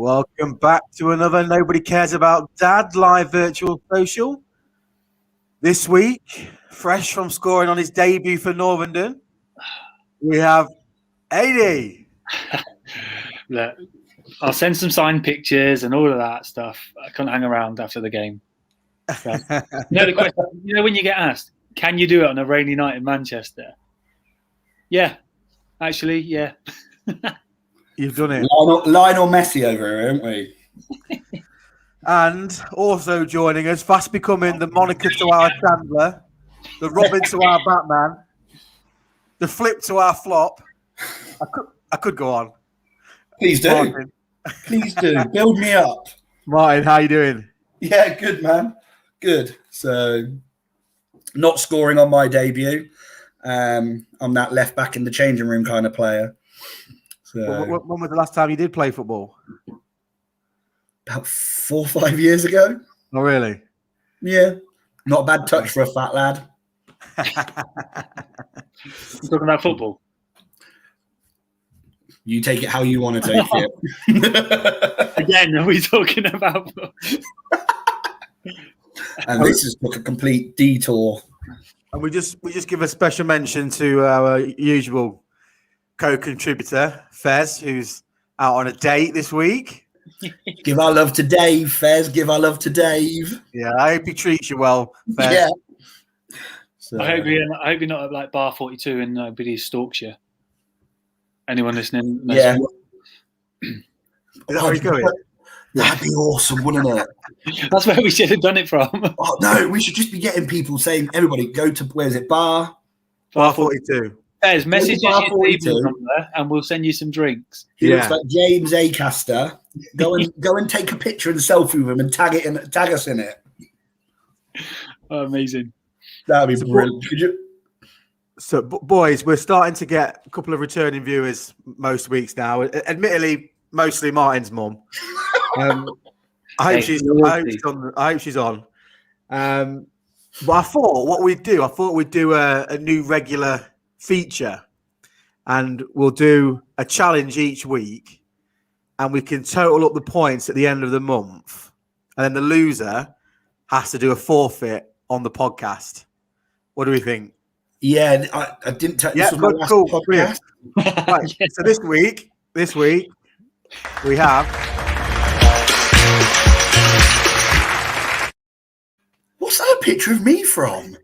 Welcome back to another Nobody Cares About Dad live virtual social. This week, fresh from scoring on his debut for Northenden, we have Ady. Look, I'll send some signed pictures and all of that stuff. I can't hang around after the game. But, the question, when you get asked, can you do it on a rainy night in Manchester? Yeah, actually, yeah. You've done it. Lionel Messi over here, haven't we? And also joining us, fast becoming the Monica to our Chandler, the Robin to our Batman, the Flip to our Flop. I could go on. Please do. Martin. Please do. Build me up. Martin, how you doing? Yeah, good, man. Good. So, not scoring on my debut. I'm that left back in the changing room kind of player. So, when was the last time you did play football? About 4 or 5 years ago. Oh, really? Yeah. Not a bad touch for a fat lad. You talking about football? You take it how you want to take it. Again, are we talking about football? And this has took a complete detour. And we just give a special mention to our usual co-contributor, Fez, who's out on a date this week. Give our love to Dave, Fez. Give our love to Dave. Yeah, I hope he treats you well, Fez. Yeah. So, I hope you're not at like bar 42 and nobody stalks you. Anyone listening? Yeah. Is that where he's going? That'd be awesome, wouldn't it? That's where we should have done it from. Oh, no, we should just be getting people saying, everybody go to, where is it, bar 42. There's message Bar your 42. email number and we'll send you some drinks. He looks like James Acaster. Go and take a picture and selfie with him and tag us in it. Oh, amazing. That'd be brilliant. So, boys, we're starting to get a couple of returning viewers most weeks now. Admittedly, mostly Martin's mum. I hope she's on. But I thought we'd do a new regular feature, and we'll do a challenge each week, and we can total up the points at the end of the month, and then the loser has to do a forfeit on the podcast. What do we think? Yeah, I didn't tell you. Yeah, cool. Brilliant. Right, Yeah. so this week we have. What's that a picture of me from?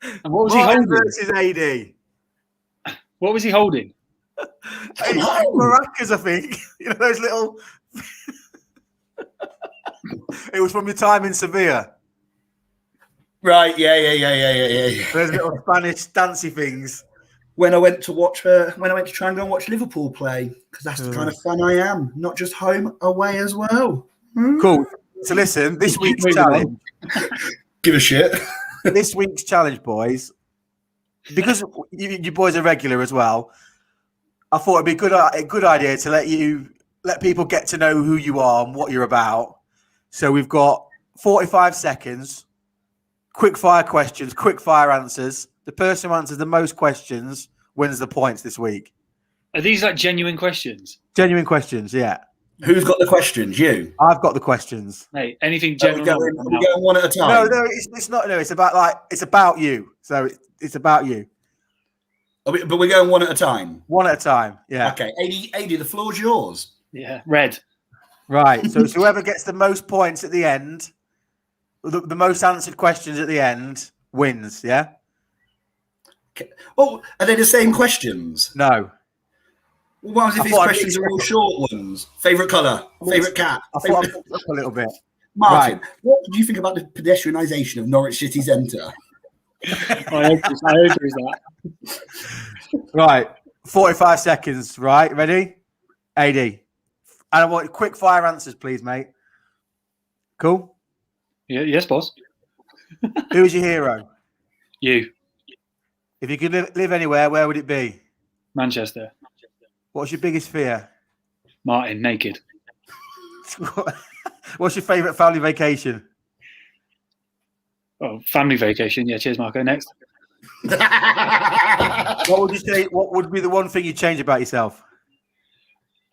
And what was Martin he holding? versus AD. What was he holding? Maracas, I think. You know those little. It was from your time in Sevilla. Right, yeah. Those little Spanish dancey things. When I went to try and go and watch Liverpool play, because that's the kind of fan I am, not just home, away as well. Cool. So listen, this week's challenge. Give a shit. This week's challenge, boys, because you boys are regular as well. I thought it'd be a good idea to let people get to know who you are and what you're about. So we've got 45 seconds, quick fire questions, quick fire answers. The person who answers the most questions wins the points this week. Are these like genuine questions? Genuine questions, yeah. Who's got the questions? You. I've got the questions. Hey, anything Are we general? going one at a time? No, it's not. No, it's about you. So it's about you. But we're going one at a time. One at a time. Yeah. Okay, Ady, the floor's yours. Yeah, red. Right. So it's whoever gets the most points at the end, the most answered questions at the end, wins. Yeah. Okay. Oh, are they the same questions? No. Well, what if these questions are all short ones? Favourite colour? Favourite cat? I thought I mixed up a little bit. Martin, what do you think about the pedestrianisation of Norwich City Centre? I agree with that. Right. 45 seconds. Right. Ready? AD. And I want quick fire answers, please, mate. Cool. Yeah, yes, boss. Who is your hero? You, If you could live anywhere, where would it be? Manchester. What's your biggest fear? Martin, naked. What's your favourite family vacation? Oh, family vacation. Yeah, cheers, Marco. Next. What would you say? What would be the one thing you'd change about yourself?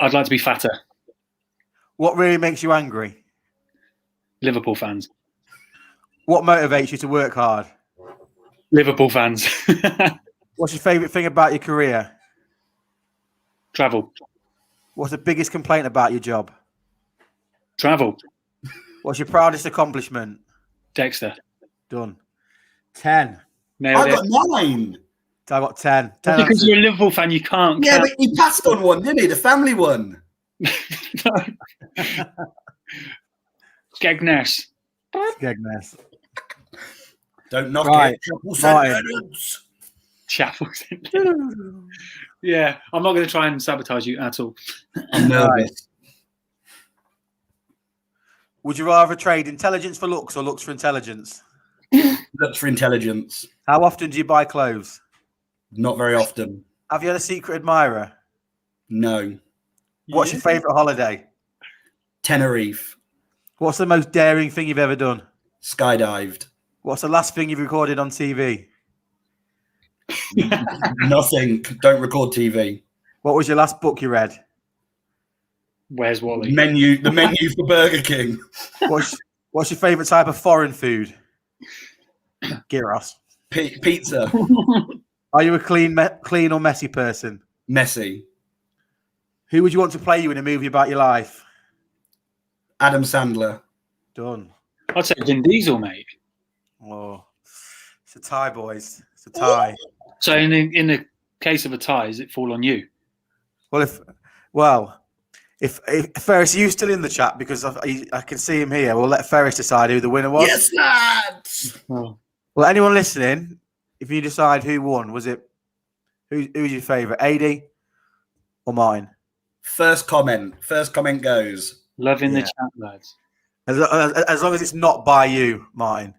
I'd like to be fatter. What really makes you angry? Liverpool fans. What motivates you to work hard? Liverpool fans. What's your favourite thing about your career? Travel. What's the biggest complaint about your job? Travel. What's your proudest accomplishment? Dexter. Done. 10. Nailed I it. got 9. I got 10. 10 Because answers. you're a Liverpool fan, you can't. Yeah, but he passed on one, didn't he? The family one. Skegness. Skegness. Don't knock Right. it. Triple Martin. sentence. Chapels. Yeah, I'm not going to try and sabotage you at all. I'm nervous. Would you rather trade intelligence for looks or looks for intelligence? Looks for intelligence. How often do you buy clothes? Not very often. Have you had a secret admirer? No. What's your favourite holiday? Tenerife. What's the most daring thing you've ever done? Skydived. What's the last thing you've recorded on TV? Nothing. Don't record TV. What was your last book you read? Where's Wally? The menu for Burger King. What's your favourite type of foreign food? Gyros. Pizza. Are you a clean or messy person? Messi. Who would you want to play you in a movie about your life? Adam Sandler. Done. I'd say Vin Diesel, mate. Oh, it's a tie, boys. It's a tie. So in the case of a tie, does it fall on you? If Ferris, are you still in the chat? Because I can see him here. We'll let Ferris decide who the winner was. Yes, lads. Oh. Well, anyone listening, if you decide who won, was it who's your favourite, Ady or Martin? First comment goes. Loving the chat, lads. As long as it's not by you, Martin.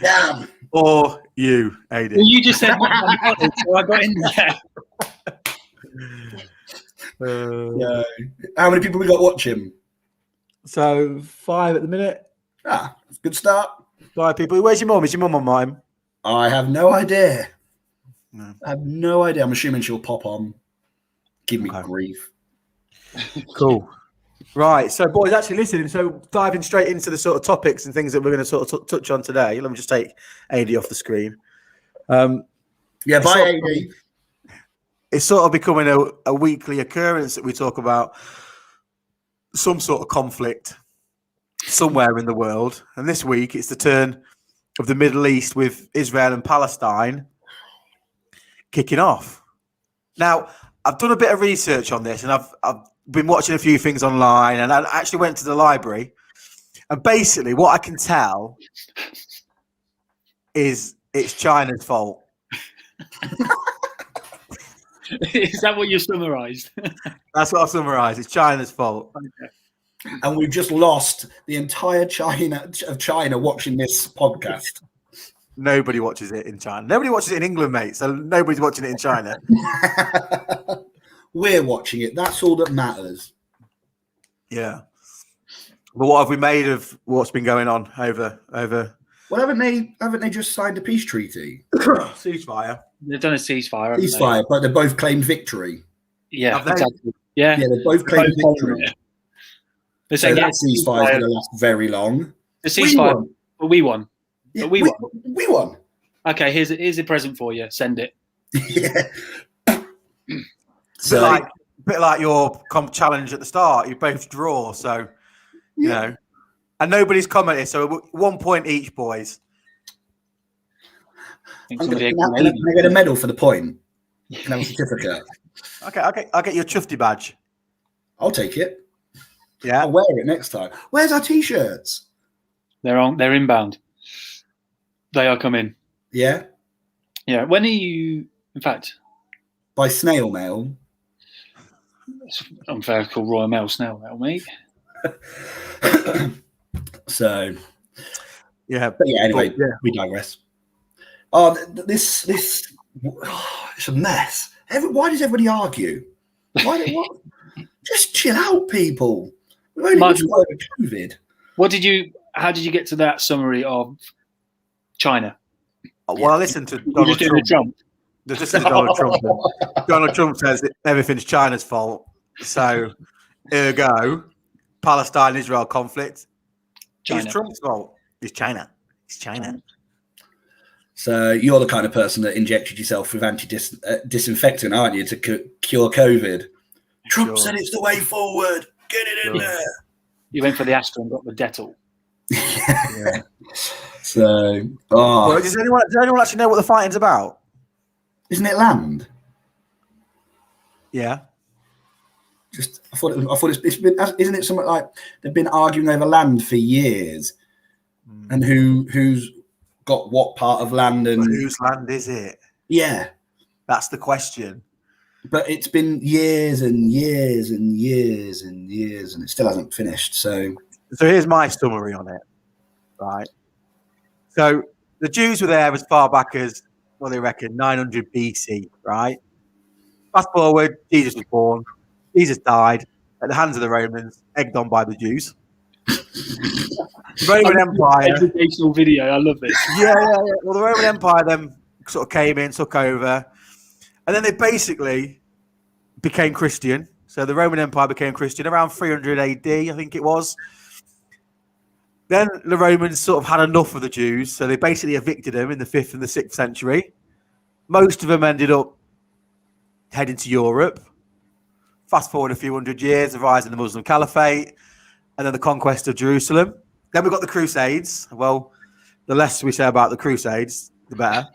Damn. Or you, Ady. Well, you just said so I got in there. Yeah. How many people we got watching? So 5 at the minute. Good start. 5 people. Where's your mum? Is your mum on mine? I have no idea. No. I have no idea. I'm assuming she'll pop on. Give me grief. Cool. Right. So, boys, actually listening. So, diving straight into the sort of topics and things that we're going to sort of touch on today. Let me just take Ady off the screen. Bye, Ady. It's sort of becoming a weekly occurrence that we talk about some sort of conflict somewhere in the world. And this week, it's the turn of the Middle East with Israel and Palestine kicking off. Now, I've done a bit of research on this, and I've been watching a few things online, and I actually went to the library. And basically, what I can tell is it's China's fault. Is that what you summarised? That's what I've summarised. It's China's fault. Okay. And we've just lost the entire China watching this podcast. Nobody watches it in China. Nobody watches it in England, mate. So nobody's watching it in China. We're watching it. That's all that matters. Yeah. But what have we made of what's been going on over? Well, haven't they just signed a peace treaty? Ceasefire. They've done a ceasefire. Haven't Ceasefire, but they both claimed victory. they? Yeah, Have they? exactly. Yeah, Yeah, they both claimed victory. They're So saying, that ceasefire is going to last very long. the ceasefire, but we won. Yeah, But we won. We won. Okay, here's a present for you. Send it. Yeah. So, a bit like your challenge at the start. You both draw, so you know, and nobody's commented. So 1 point each, boys. I think Can somebody I get a medal for the point? Can I have a certificate? Okay. I'll get your Chufty badge. I'll take it. Yeah. I'll wear it next time. Where's our t-shirts? They're inbound. They are coming. Yeah. Yeah. When are you? In fact, By snail mail. it's unfair to call Royal Mail snail mail, mate. So Yeah. but yeah, anyway, Yeah. we digress. Oh, this it's a mess. Why does everybody argue? What? Just chill out, people. We've only Mark, just got over COVID. How did you get to that summary of China? Well, I listened to You Donald just doing the Trump. Trump. This is Donald Trump. Donald Trump says that everything's China's fault. So, ergo, Palestine-Israel conflict is Trump's fault. It's China. It's China. So you're the kind of person that injected yourself with anti-disinfectant, aren't you, to cure COVID? Trump said it's the way forward. Get it in there. You went for the Astra and got the Dettol. Yeah. So, well, does anyone actually know what the fighting's about? Isn't it land? Yeah. I thought it's been. Isn't it something like they've been arguing over land for years, and who's got what part of land and whose land is it? Yeah, that's the question. But it's been years and years and years and years, and it still hasn't finished. So here's my summary on it. Right. So the Jews were there as far back as, what they reckon, 900 BC. Right. Fast forward, Jesus was born. Jesus died at the hands of the Romans, egged on by the Jews. Roman Empire. Educational video. I love this. Yeah. Well, the Roman Empire then sort of came in, took over, and then they basically became Christian. So the Roman Empire became Christian around 300 AD, I think it was. Then the Romans sort of had enough of the Jews, so they basically evicted them in the 5th and the 6th century. Most of them ended up heading to Europe. Fast forward a few hundred years, the rise of the Muslim Caliphate, and then the conquest of Jerusalem. Then we got the Crusades. Well, the less we say about the Crusades, the better.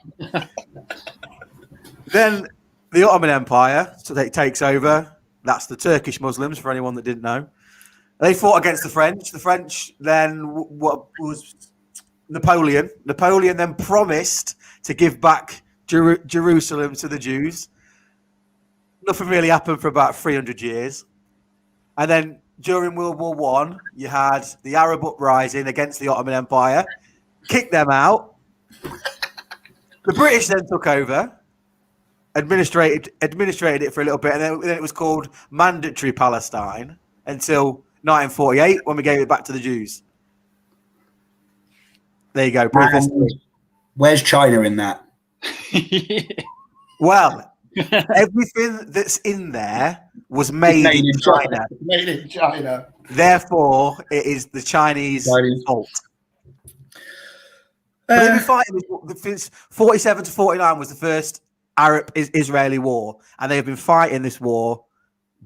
Then the Ottoman Empire, so it takes over. That's the Turkish Muslims, for anyone that didn't know. They fought against the French. The French then, what was Napoleon? Napoleon then promised to give back Jerusalem to the Jews. Nothing really happened for about 300 years. And then during World War I, you had the Arab uprising against the Ottoman Empire, kicked them out. The British then took over, administrated it for a little bit, and then it was called Mandatory Palestine until 1948 when we gave it back to the Jews. There you go. Where's China in that? Well, everything that's in there was made in China. Made in China. Therefore, it is the Chinese fault. But they've been fighting since 47 to 49 was the first Arab-Israeli war, and they've been fighting this war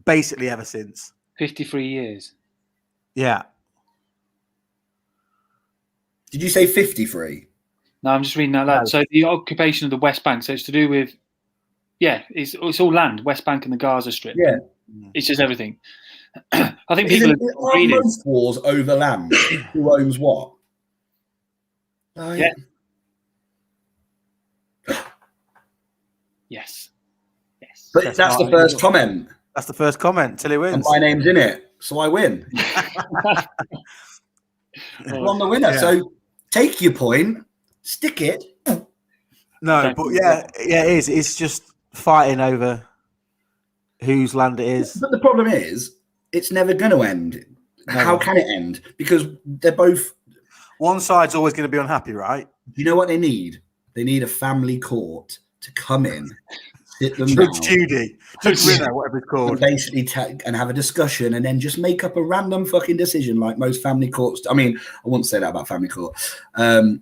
basically ever since. 53 years. Yeah. Did you say 53? No, I'm just reading that loud. So the occupation of the West Bank, so it's to do with, it's all land, West Bank and the Gaza Strip. Yeah. It's just everything. I think people are reading. Most wars over land. Who owns what? Yeah. Yes. But that's the first comment. That's the first comment till he wins. And my name's in it, so I win. I'm the winner. Yeah. So take your point, stick it. No, but it is. It's just fighting over whose land it is. But the problem is, it's never going to end. No. How can it end? Because they're both. One side's always going to be unhappy, right? You know what they need? They need a family court to come in, sit them down. Judy, whatever it's called. And basically and have a discussion and then just make up a random fucking decision like most family courts. I mean, I wouldn't say that about family court. But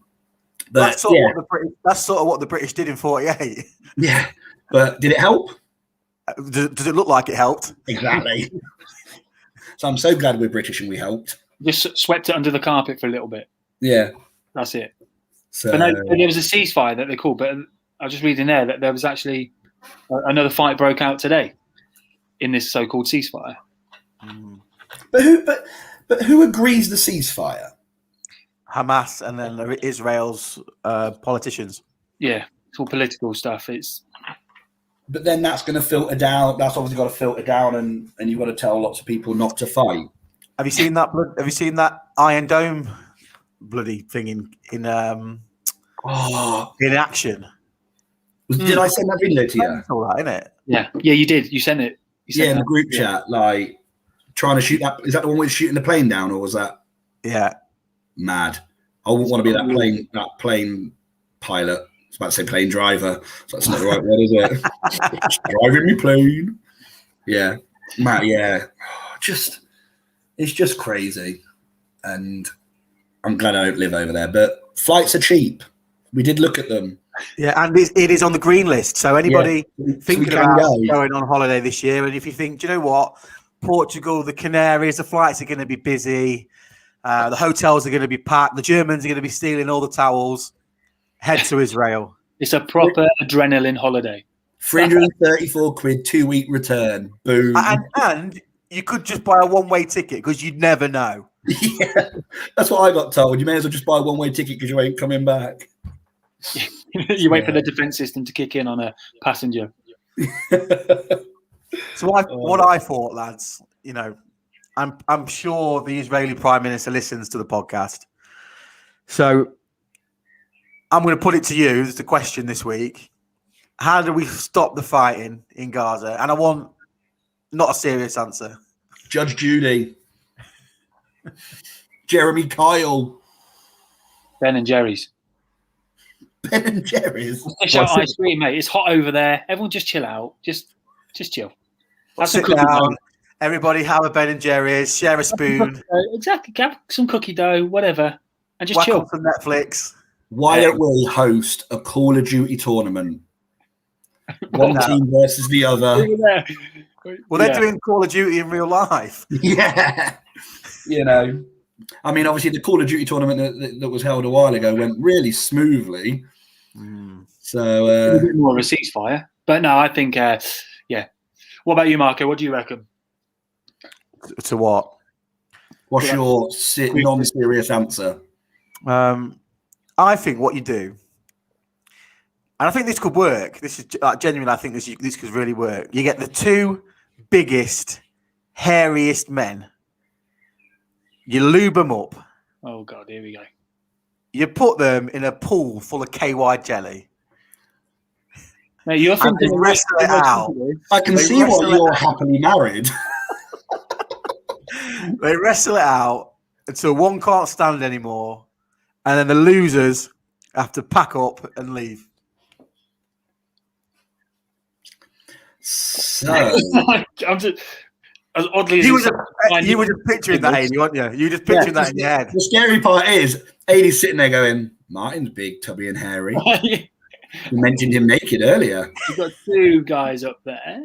that's sort of what the British did in 48. Yeah. But did it help? Does it look like it helped? Exactly. So I'm so glad we're British and we helped. Just swept it under the carpet for a little bit. Yeah. That's it. So but no, there was a ceasefire that they called, but I was just reading there that there was actually another fight broke out today in this so-called ceasefire. But who agrees the ceasefire? Hamas and then Israel's politicians. Yeah, it's all political stuff. But then that's going to filter down. That's obviously got to filter down, and you've got to tell lots of people not to fight. Have you seen that? Have you seen that Iron Dome bloody thing in action? Did I send that video to you? That's all right, isn't it? Yeah, you did. You sent it. In the group chat, like trying to shoot that. Is that the one with shooting the plane down, or was that? Yeah, mad. I wouldn't want to be that plane pilot. was about to say plane driver. So that's not the right word, is it? Driving me plane. Yeah. Matt, yeah. It's just crazy. And I'm glad I don't live over there. But flights are cheap. We did look at them. Yeah, and it is on the green list. So anybody thinking about going on holiday this year, and if you think, do you know what? Portugal, the Canaries, the flights are going to be busy. The hotels are going to be packed. The Germans are going to be stealing all the towels. Head to Israel. It's a proper adrenaline holiday. 334 quid, 2-week return. Boom. And you could just buy a one-way ticket because you'd never know. Yeah, that's what I got told. You may as well just buy a one-way ticket because you ain't coming back. You wait for the defense system to kick in on a passenger. So what I thought, lads, you know, I'm sure the Israeli Prime Minister listens to the podcast. So I'm going to put it to you as the question this week. How do we stop the fighting in Gaza? And I want not a serious answer. Judge Judy. Jeremy Kyle. Ben and Jerry's. Ben and Jerry's. Fish out ice cream, mate. It's hot over there. Everyone just chill out. Just chill. Sit down. Everybody have a Ben and Jerry's. Share a spoon. Exactly. Have some cookie dough, whatever. And just Whack chill. on some Netflix. Why don't we host a Call of Duty tournament? One team versus the other. Well, they're doing Call of Duty in real life. Yeah. You know, I mean, obviously the Call of Duty tournament that was held a while ago went really smoothly. So a bit more of a ceasefire. But no, I think, yeah. What about you, Marco? What do you reckon? To what? What's your non-serious answer? I think what you do, and I think this could work. This is genuinely, I think this could really work. You get the two biggest, hairiest men. You lube them up. Oh God, here we go. You put them in a pool full of KY jelly. Now you're thinking wrestle it out. I can see why you're happily married. They wrestle it out until one can't stand anymore, and then the losers have to pack up and leave. So I'm just as oddly as you were just picturing that, Ady, weren't you? You were just picturing that in your head. The scary part is Ady's sitting there going, "Martin's big, tubby, and hairy." You mentioned him naked earlier. You've got two guys up there.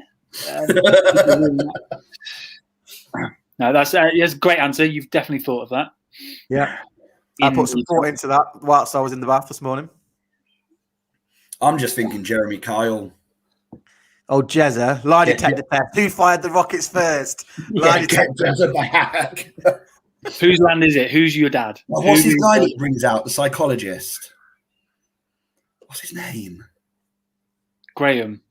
No, that's a great answer. You've definitely thought of that. Yeah. I put some thought into that whilst I was in the bath this morning. I'm just thinking Jeremy Kyle. Oh, Jezza. Lie detector test. Who fired the rockets first? Lie detector back. Whose land is it? Who's your dad? Well, what's his guy that he brings out? The psychologist. What's his name? Graham.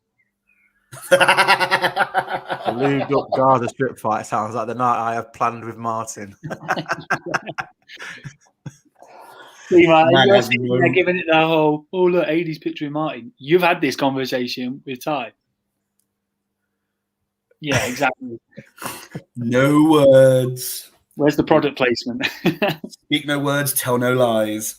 A lubed up Gaza strip fight sounds like the night I have planned with Martin. See, man, you're sitting there giving it the whole, oh, look, Ady's picturing Martin. You've had this conversation with Ty. Yeah, exactly. No words. Where's the product placement? Speak no words, tell no lies.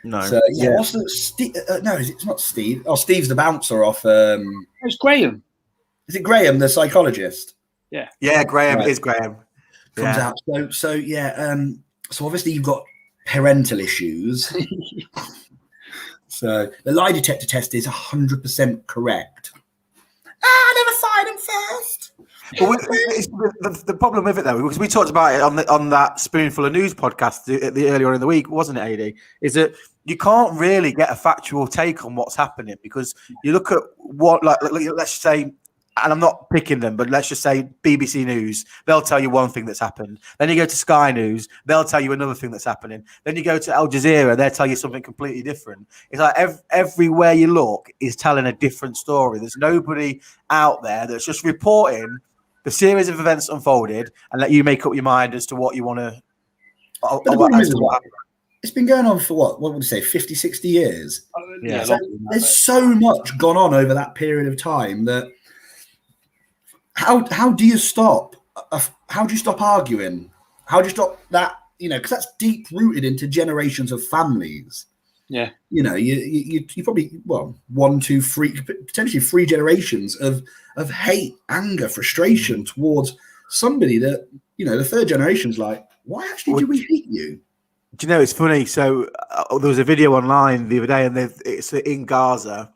No. So, yeah. What's the no, it's not Steve. Oh, Steve's the bouncer off. It's Graham. Is it Graham, the psychologist? Yeah. Yeah, Graham is Graham. Comes out. So yeah. So obviously you've got parental issues. So the lie detector test is 100% correct. I never fired him first. Well, the problem with it though, because we talked about it on that Spoonful of News podcast earlier on in the week, wasn't it, Ady? Is that you can't really get a factual take on what's happening because you look at what, like let's say, and I'm not picking them, but let's just say BBC News, they'll tell you one thing that's happened. Then you go to Sky News, they'll tell you another thing that's happening. Then you go to Al Jazeera, they'll tell you something completely different. It's like everywhere you look is telling a different story. There's nobody out there that's just reporting the series of events unfolded and let you make up your mind as to what you want to. It's been going on for what would you say, 50, 60 years? Yeah. So there's so much gone on over that period of time that how do you stop? How do you stop arguing? How do you stop that? You know, because that's deep rooted into generations of families. Yeah. You probably 1, 2, 3, potentially 3 generations of hate, anger, frustration towards somebody that the third generation's like, why actually do we hate you? Do you know, it's funny? So there was a video online the other day, and it's in Gaza,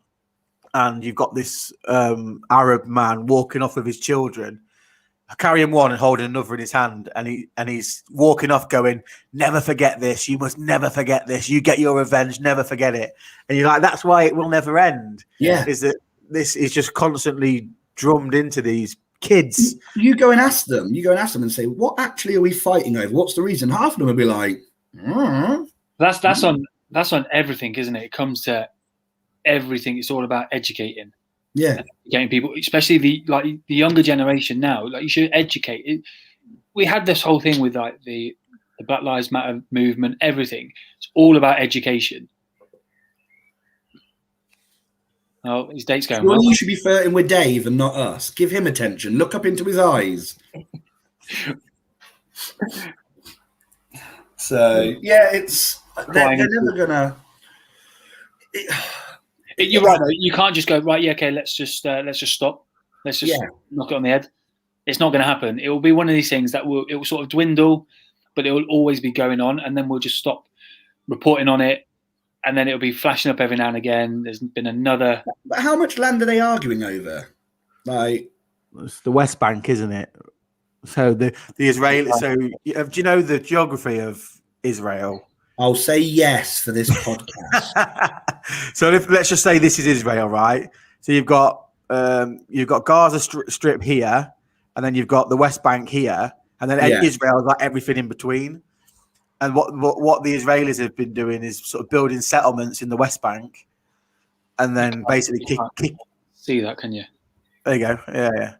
and you've got this Arab man walking off with his children, carrying one and holding another in his hand, and he's walking off going, never forget this, you must never forget this, you get your revenge, never forget it. And you're like, that's why it will never end. Is that this is just constantly drummed into these kids. You go and ask them and say, what actually are we fighting over? What's the reason? Half of them will be like, that's on everything, isn't it? It comes to everything. It's all about educating. Yeah, getting people, especially the younger generation now. Like, you should educate. We had this whole thing with like the Black Lives Matter movement. Everything. It's all about education. Oh, his date's going well. You should be flirting with Dave and not us. Give him attention. Look up into his eyes. So yeah, they're never gonna. You're right though. You can't just go right. Yeah, okay. Let's just stop. Let's just knock it on the head. It's not going to happen. It will be one of these things that it will sort of dwindle, but it will always be going on, and then we'll just stop reporting on it, and then it'll be flashing up every now and again. There's been another. But how much land are they arguing over? Like, it's the West Bank, isn't it? So the Israeli. So do you know the geography of Israel? I'll say yes for this podcast. So let's just say this is Israel, right? So you've got Gaza Strip here, and then you've got the West Bank here, and then Israel's got everything in between. And what the Israelis have been doing is sort of building settlements in the West Bank, and then basically kick. See that? Can you? There you go. Yeah.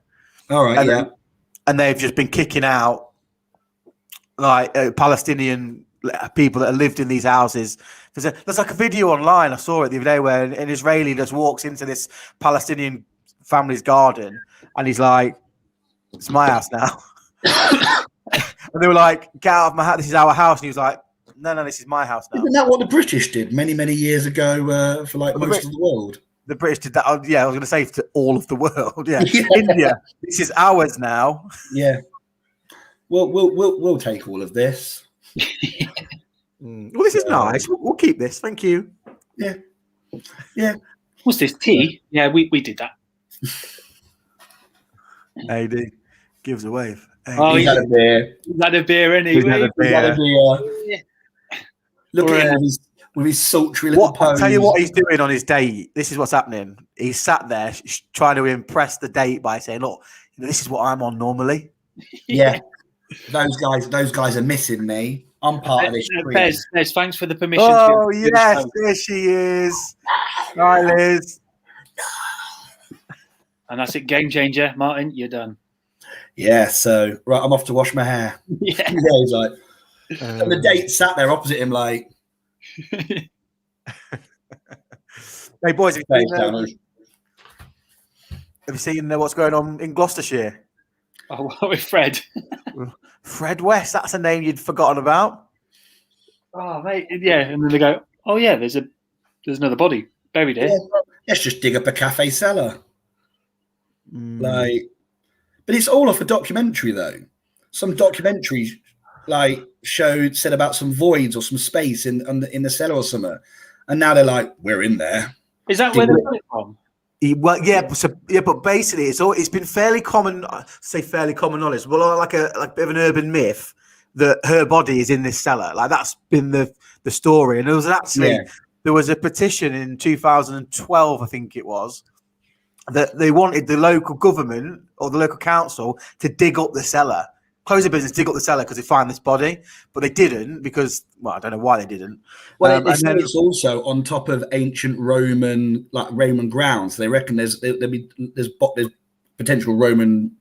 All right. And they've just been kicking out like Palestinian people that have lived in these houses. There's like a video online, I saw it the other day, where an Israeli just walks into this Palestinian family's garden, and he's like, it's my house now. And they were like, get out of my house, this is our house. And he was like, no, this is my house now. Isn't that what the British did many, many years ago for like most of the world? The British did that. Yeah, I was going to say to all of the world. Yeah. India, this is ours now. Yeah. We'll take all of this. Well, this is nice. We'll keep this. Thank you. Yeah. What's this, tea? Yeah, we did that. Ady gives a wave. Oh, he's had a beer. He's had a beer, anyway. He's had a beer. Look at him with his sultry little pose. I'll tell you what he's doing on his date. This is what's happening. He's sat there trying to impress the date by saying, look, this is what I'm on normally. Yeah. Those guys are missing me. I'm part of this. Bez, thanks for the permission. Oh, yes, there she is. Hi, Liz. And that's it. Game changer. Martin, you're done. Yeah, so, right, I'm off to wash my hair. Yeah. He's like, and the date sat there opposite him like. Hey, boys, have you seen what's going on in Gloucestershire? Oh, with Fred. Fred West, that's a name you'd forgotten about. Oh, mate, yeah. And then they go, oh, yeah, there's another body buried here. Yeah, let's just dig up a cafe cellar. Like, but it's all off a documentary, though. Some documentaries, like, said about some voids or some space in the cellar or something. And now they're like, we're in there. Is that where they got it from? Well, but basically, it's been fairly common knowledge. Well, like a bit of an urban myth that her body is in this cellar. Like, that's been the story. And there was a petition in 2012, I think it was, that they wanted the local government or the local council to dig up the cellar, close the business, dig up the cellar because they find this body, but they didn't because, well, I don't know why they didn't. Well, it's also on top of ancient Roman grounds. They reckon there's potential Roman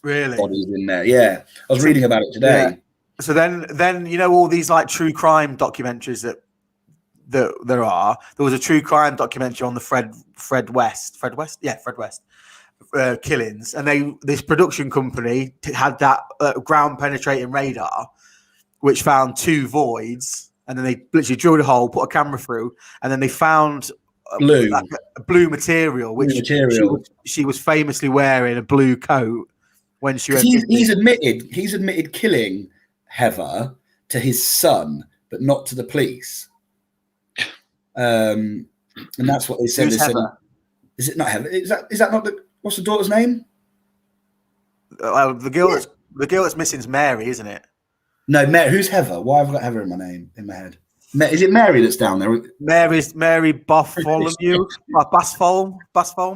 bodies in there. Yeah, I was reading about it today. Yeah. So then all these like true crime documentaries that there are. There was a true crime documentary on the Fred West killings, and this production company had that ground penetrating radar, which found 2 voids, and then they literally drilled a hole, put a camera through, and then they found Blue. like a blue material, which she was famously wearing a blue coat when she went. He's admitted killing Heather to his son, but not to the police. And that's what they said. Is it not Heather? Is that not what's the daughter's name? The girl that's missing is Mary, isn't it? No, Mary. Who's Heather? Why have I got Heather in my head? Is it Mary that's down there? Mary Bartholomew, Basfolm,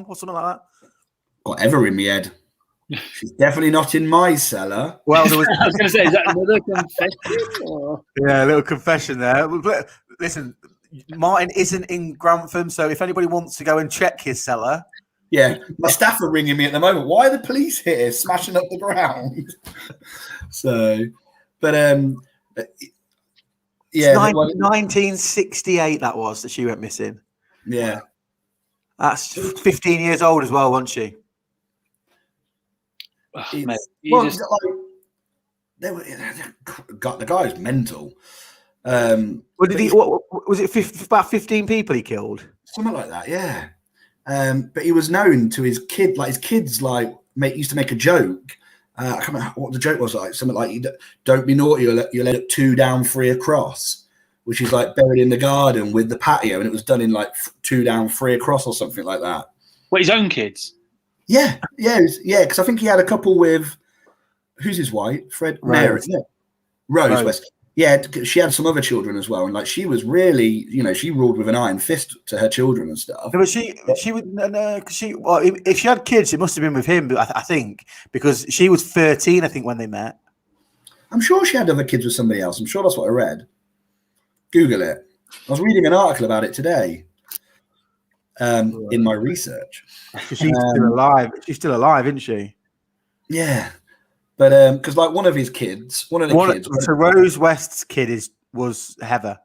or something like that. Got Heather in my head. She's definitely not in my cellar. Well, there was. I was going to say, is that another confession? Or? Yeah, a little confession there. Listen, Martin isn't in Grantham, so if anybody wants to go and check his cellar. Yeah, my staff are ringing me at the moment. Why are the police here smashing up the ground? So, but yeah, 1968 that was that she went missing. Yeah, that's 15 years old as well, wasn't she? Mate, the guy's mental. What did he? What was it? About 15 people he killed. Something like that, yeah. But he was known to his kid, like his kids, used to make a joke. I can't remember what the joke was, like something like, "Don't be naughty, you'll end up 2 down, 3 across," which is like buried in the garden with the patio, and it was done in like 2 down, 3 across or something like that. What, his own kids? Yeah. Because I think he had a couple with who's his wife, Fred, Mary, Rose West. Yeah, she had some other children as well, and like she was really, she ruled with an iron fist to her children and stuff. No, but she would, well, if she had kids, it must have been with him. But I think because she was 13, I think, when they met. I'm sure she had other kids with somebody else. I'm sure that's what I read. Google it. I was reading an article about it today. In my research, she's still alive. She's still alive, isn't she? Yeah. But because like one of the kids. So Rose West's kid was Heather.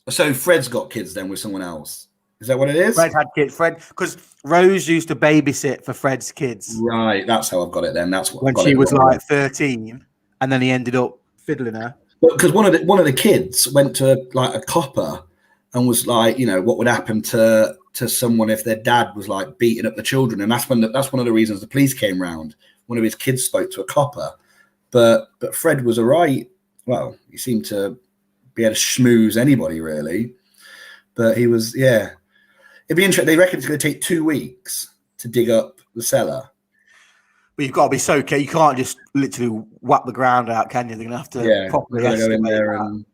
So Fred's got kids then with someone else. Is that what it is? Fred had kids. Because Rose used to babysit for Fred's kids. Right, that's how I've got it then. That's what when she was like 13, and then he ended up fiddling her. Because one of the kids went to like a copper and was like, what would happen to someone if their dad was like beating up the children, and that's one of the reasons the police came round. One of his kids spoke to a copper, but Fred was alright. Well, he seemed to be able to schmooze anybody really, but he was It'd be interesting. They reckon it's going to take 2 weeks to dig up the cellar. But you've got to be so careful. You can't just literally whack the ground out, can you? They're going to have to properly go in there and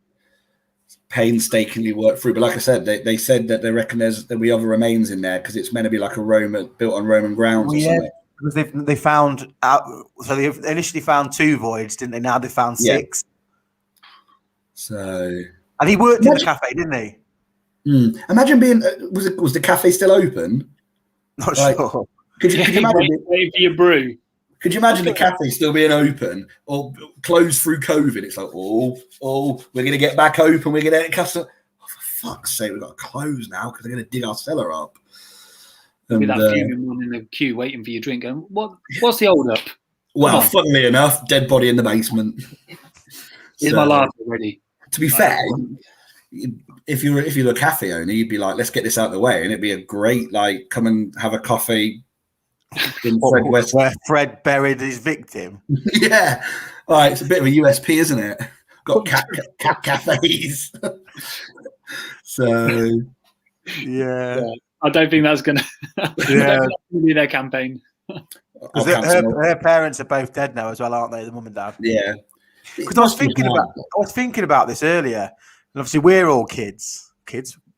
painstakingly work through. But like I said, they said that they reckon there'll be other remains in there because it's meant to be like built on Roman grounds or something. Because they found out. So they initially found 2 voids, didn't they? Now they found 6. So, and he worked in the cafe, didn't he? Imagine being was the cafe still open? Not sure. Could you imagine waiting for your brew? Could you imagine the cafe still being open or closed through COVID? It's like, we're gonna get back open. We're gonna customer. Oh, for fuck's sake, we've got to close now because they're gonna dig our cellar up. With that fuming one in the queue waiting for your drink. And what's the hold up? Well, funnily enough, dead body in the basement. Is my laugh already? To be fair, if you're a cafe owner, you'd be like, let's get this out of the way, and it'd be a great come and have a coffee in Fred West, where Fred buried his victim. Yeah, it's a bit of a USP, isn't it? Got cat cafes. So yeah. I don't think that's going to be their campaign. Because her parents are both dead now as well, aren't they? The mum and dad. Yeah. Because I was thinking about this earlier, and obviously we're all kids.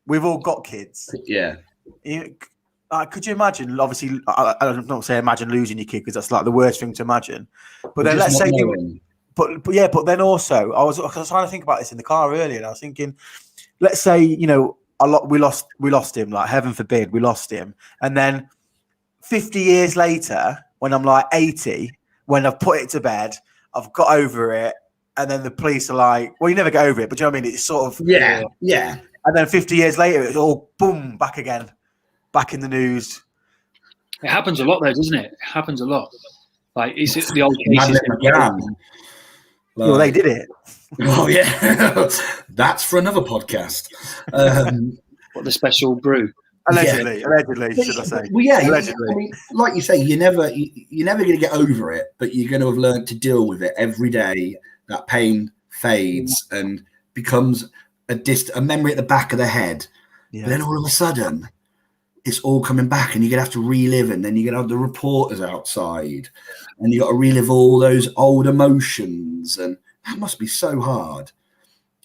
We've all got kids. Yeah. Could you imagine? Obviously, I don't want to say imagine losing your kid because that's like the worst thing to imagine. But then let's say but then also I was trying to think about this in the car earlier, and I was thinking, let's say we lost him, like heaven forbid we lost him, and then 50 years later when I'm like 80, when I've put it to bed, I've got over it, and then the police are like, well, you never get over it, but do you know what I mean? It's sort of yeah. And then 50 years later it's all boom, back again, back in the news. It happens a lot though, doesn't it? It happens a lot. Like it's the old cases. Like, well, they did it. Oh yeah, that's for another podcast. What, the special brew? Allegedly, should I say? Well, yeah, allegedly. I mean, like you say, you're never going to get over it, but you're going to have learned to deal with it every day. That pain fades and becomes a memory at the back of the head. Yeah. But then all of a sudden, it's all coming back, and you're going to have to relive it. And then you're going to have the reporters outside, and you got to relive all those old emotions, and that must be so hard.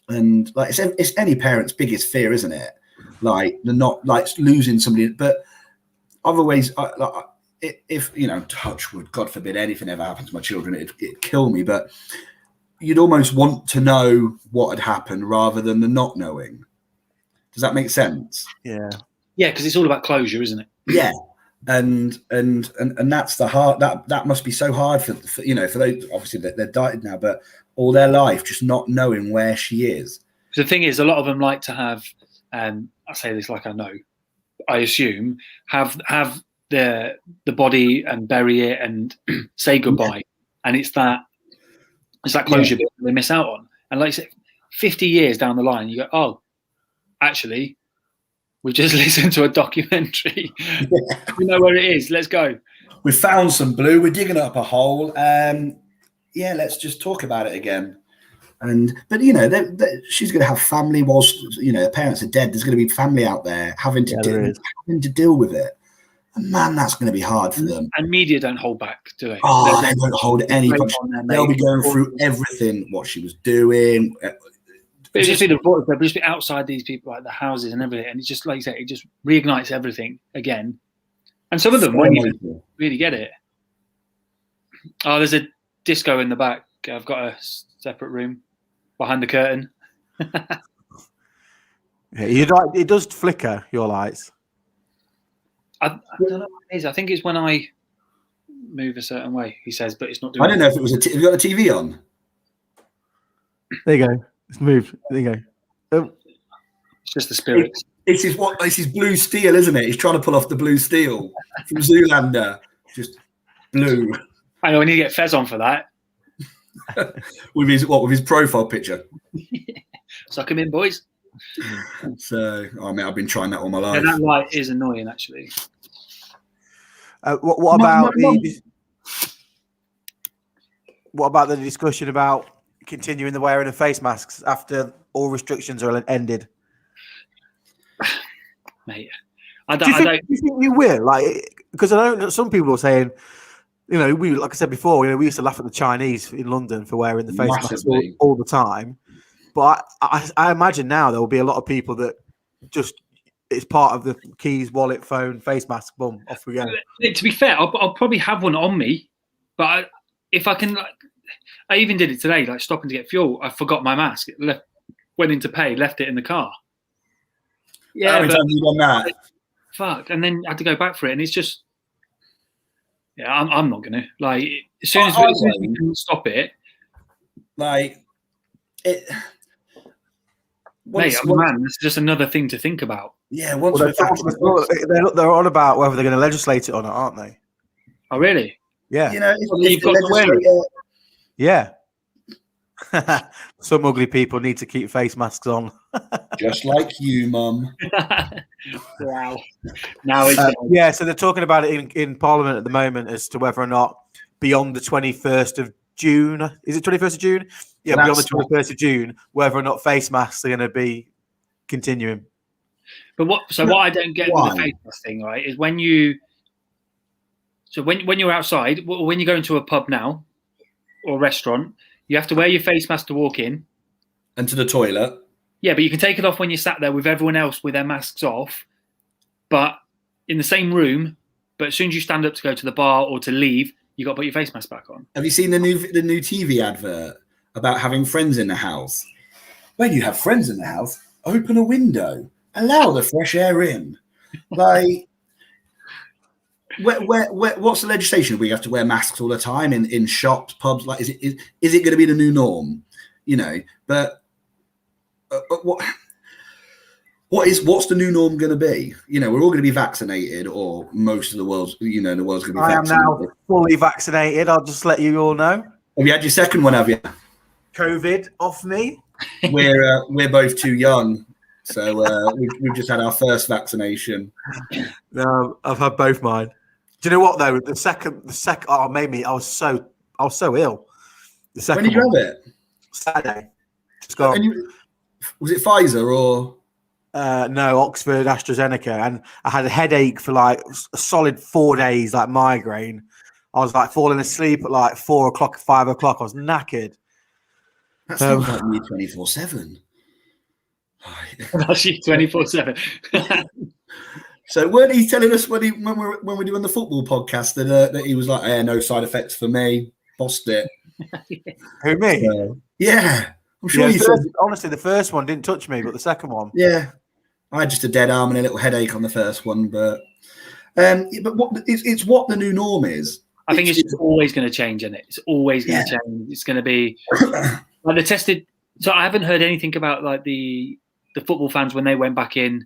And like it's any parent's biggest fear, isn't it? Like they're not like losing somebody, but other ways. If touch wood, God forbid anything ever happens to my children, it'd kill me. But you'd almost want to know what had happened rather than the not knowing. Does that make sense? Yeah, because it's all about closure, isn't it? Yeah, and that's the hard. That must be so hard for for those, obviously they're died now, but all their life just not knowing where she is. The thing is, a lot of them like to have. I say this like I know. I assume have the body and bury it and say goodbye, and it's that closure bit they miss out on. And like I said, 50 years down the line, you go, oh, actually, we just listened to a documentary. We know where it is. Let's go. We found some blue. We're digging up a hole. Let's just talk about it again. But she's going to have family whilst her parents are dead. There's going to be family out there having to deal with it, and man, that's going to be hard for them. And media don't hold back, do they? Oh, they don't hold any. They'll be going through everything, what she was doing. But it'll just be the reporters. They'll just be outside these people, like the houses and everything, and it's just like you say, it just reignites everything again. And some of them won't even really get it. Oh, there's a disco in the back. I've got a separate room behind the curtain. It does flicker, your lights. I don't know what it is. I think it's when I move a certain way, he says, but it's not doing I don't know if it was have you got the TV on? There you go. It's moved. There you go. Oh. It's just the spirits. This is blue steel, isn't it? He's trying to pull off the blue steel from Zoolander. Just blue. I know, we need to get Fez on for that. with his profile picture. Suck him in, boys. So, I've been trying that all my life. Yeah, that light is annoying, actually. What about the discussion about continuing the wearing of face masks after all restrictions are ended? Mate, do you think you will? Like, because I know some people are saying, like I said before, we used to laugh at the Chinese in London for wearing the face masks all the time. But I imagine now there will be a lot of people that just it's part of the keys, wallet, phone, face mask. Boom, off we go. To be fair, I'll probably have one on me, but if I can, I even did it today. Like stopping to get fuel, I forgot my mask. Went in to pay, left it in the car. Yeah, how many times have you done that? Fuck, and then I had to go back for it, and it's just. Yeah, I'm not gonna like as soon as we can stop it. Like it. Mate, man, it's just another thing to think about. Yeah, they're on about whether they're going to legislate it or not, aren't they? Oh, really? Yeah. You've got to wear it. Yeah. Some ugly people need to keep face masks on. Just like you, Mum. Wow. Now so they're talking about it in Parliament at the moment as to whether or not beyond the 21st of June, is it 21st of June? Yeah, beyond the 21st of June, whether or not face masks are going to be continuing. But what I don't get with the face mask thing, right, is when you're outside, when you go into a pub now or restaurant, you have to wear your face mask to walk in. And to the toilet. Yeah, but you can take it off when you're sat there with everyone else with their masks off, but in the same room. But as soon as you stand up to go to the bar or to leave, you got to put your face mask back on. Have you seen the new TV advert about having friends in the house? When you have friends in the house, open a window, allow the fresh air in. Like, what's the legislation? We have to wear masks all the time in shops, pubs. Like, is it going to be the new norm? But what's the new norm going to be? We're all going to be vaccinated, or most of the world's, the world's going to be vaccinated. I am now fully vaccinated. I'll just let you all know. Have you had your second one? Have you? COVID off me. We're both too young, so we've just had our first vaccination. No, I've had both mine. Do you know what though? The second. Oh, it made me. I was so ill. The second. When did you have it? Saturday. Just gone. Was it Pfizer or? No, Oxford AstraZeneca, and I had a headache for like a solid 4 days, like migraine. I was like falling asleep at like 4 o'clock, 5 o'clock. I was knackered. That sounds like me 24/7. That's you 24/7. So weren't he telling us when we're doing the football podcast that he was like, no side effects for me, bossed it. Who, me? Yeah, I'm sure you said. Honestly, the first one didn't touch me, but the second one. Yeah, I had just a dead arm and a little headache on the first one, but it's what the new norm is. I think it's always going to change, isn't it? It's always going to change. It's going to be like the tested. So I haven't heard anything about like the football fans when they went back in.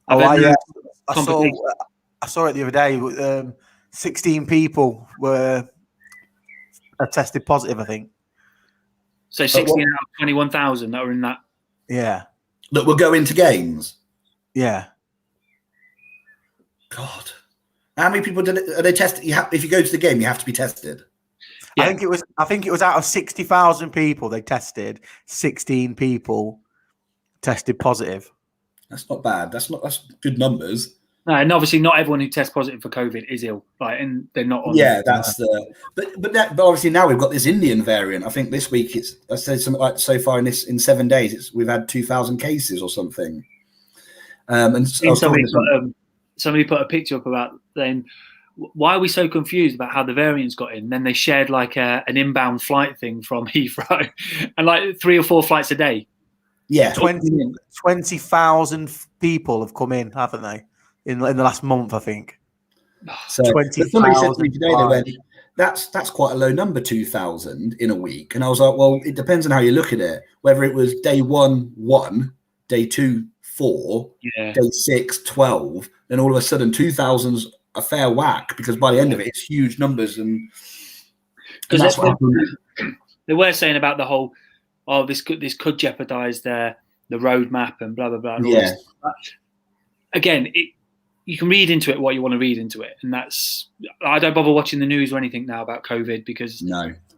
I saw it the other day. 16 people were tested positive, I think. So 16 out of 21,000 that were in that. Yeah. That will go into games. Yeah. God. How many people are they tested? If you go to the game, you have to be tested. Yeah. I think it was out of 60,000 people they tested, 16 people tested positive. That's not bad. That's good numbers. No, and obviously not everyone who tests positive for COVID is ill, right? And they're not on. Yeah, but obviously now we've got this Indian variant. I think this week I said something like so far in 7 days we've had 2,000 cases or something. And somebody put a picture up about then why are we so confused about how the variants got in? Then they shared like an inbound flight thing from Heathrow and like 3 or 4 flights a day. Yeah, 20,000 people have come in, haven't they? In the last month, I think. So somebody said to me today, they went, that's quite a low number, 2,000 in a week. And I was like, well, it depends on how you look at it. Whether it was day 1, day 2, 4, day 6, 12, then all of a sudden 2,000's a fair whack because by the end of it, it's huge numbers. And that's what happened. They were saying about the whole, this could jeopardize the roadmap and blah blah blah. Yeah. Again, you can read into it what you want to read into it, and I don't bother watching the news or anything now about COVID because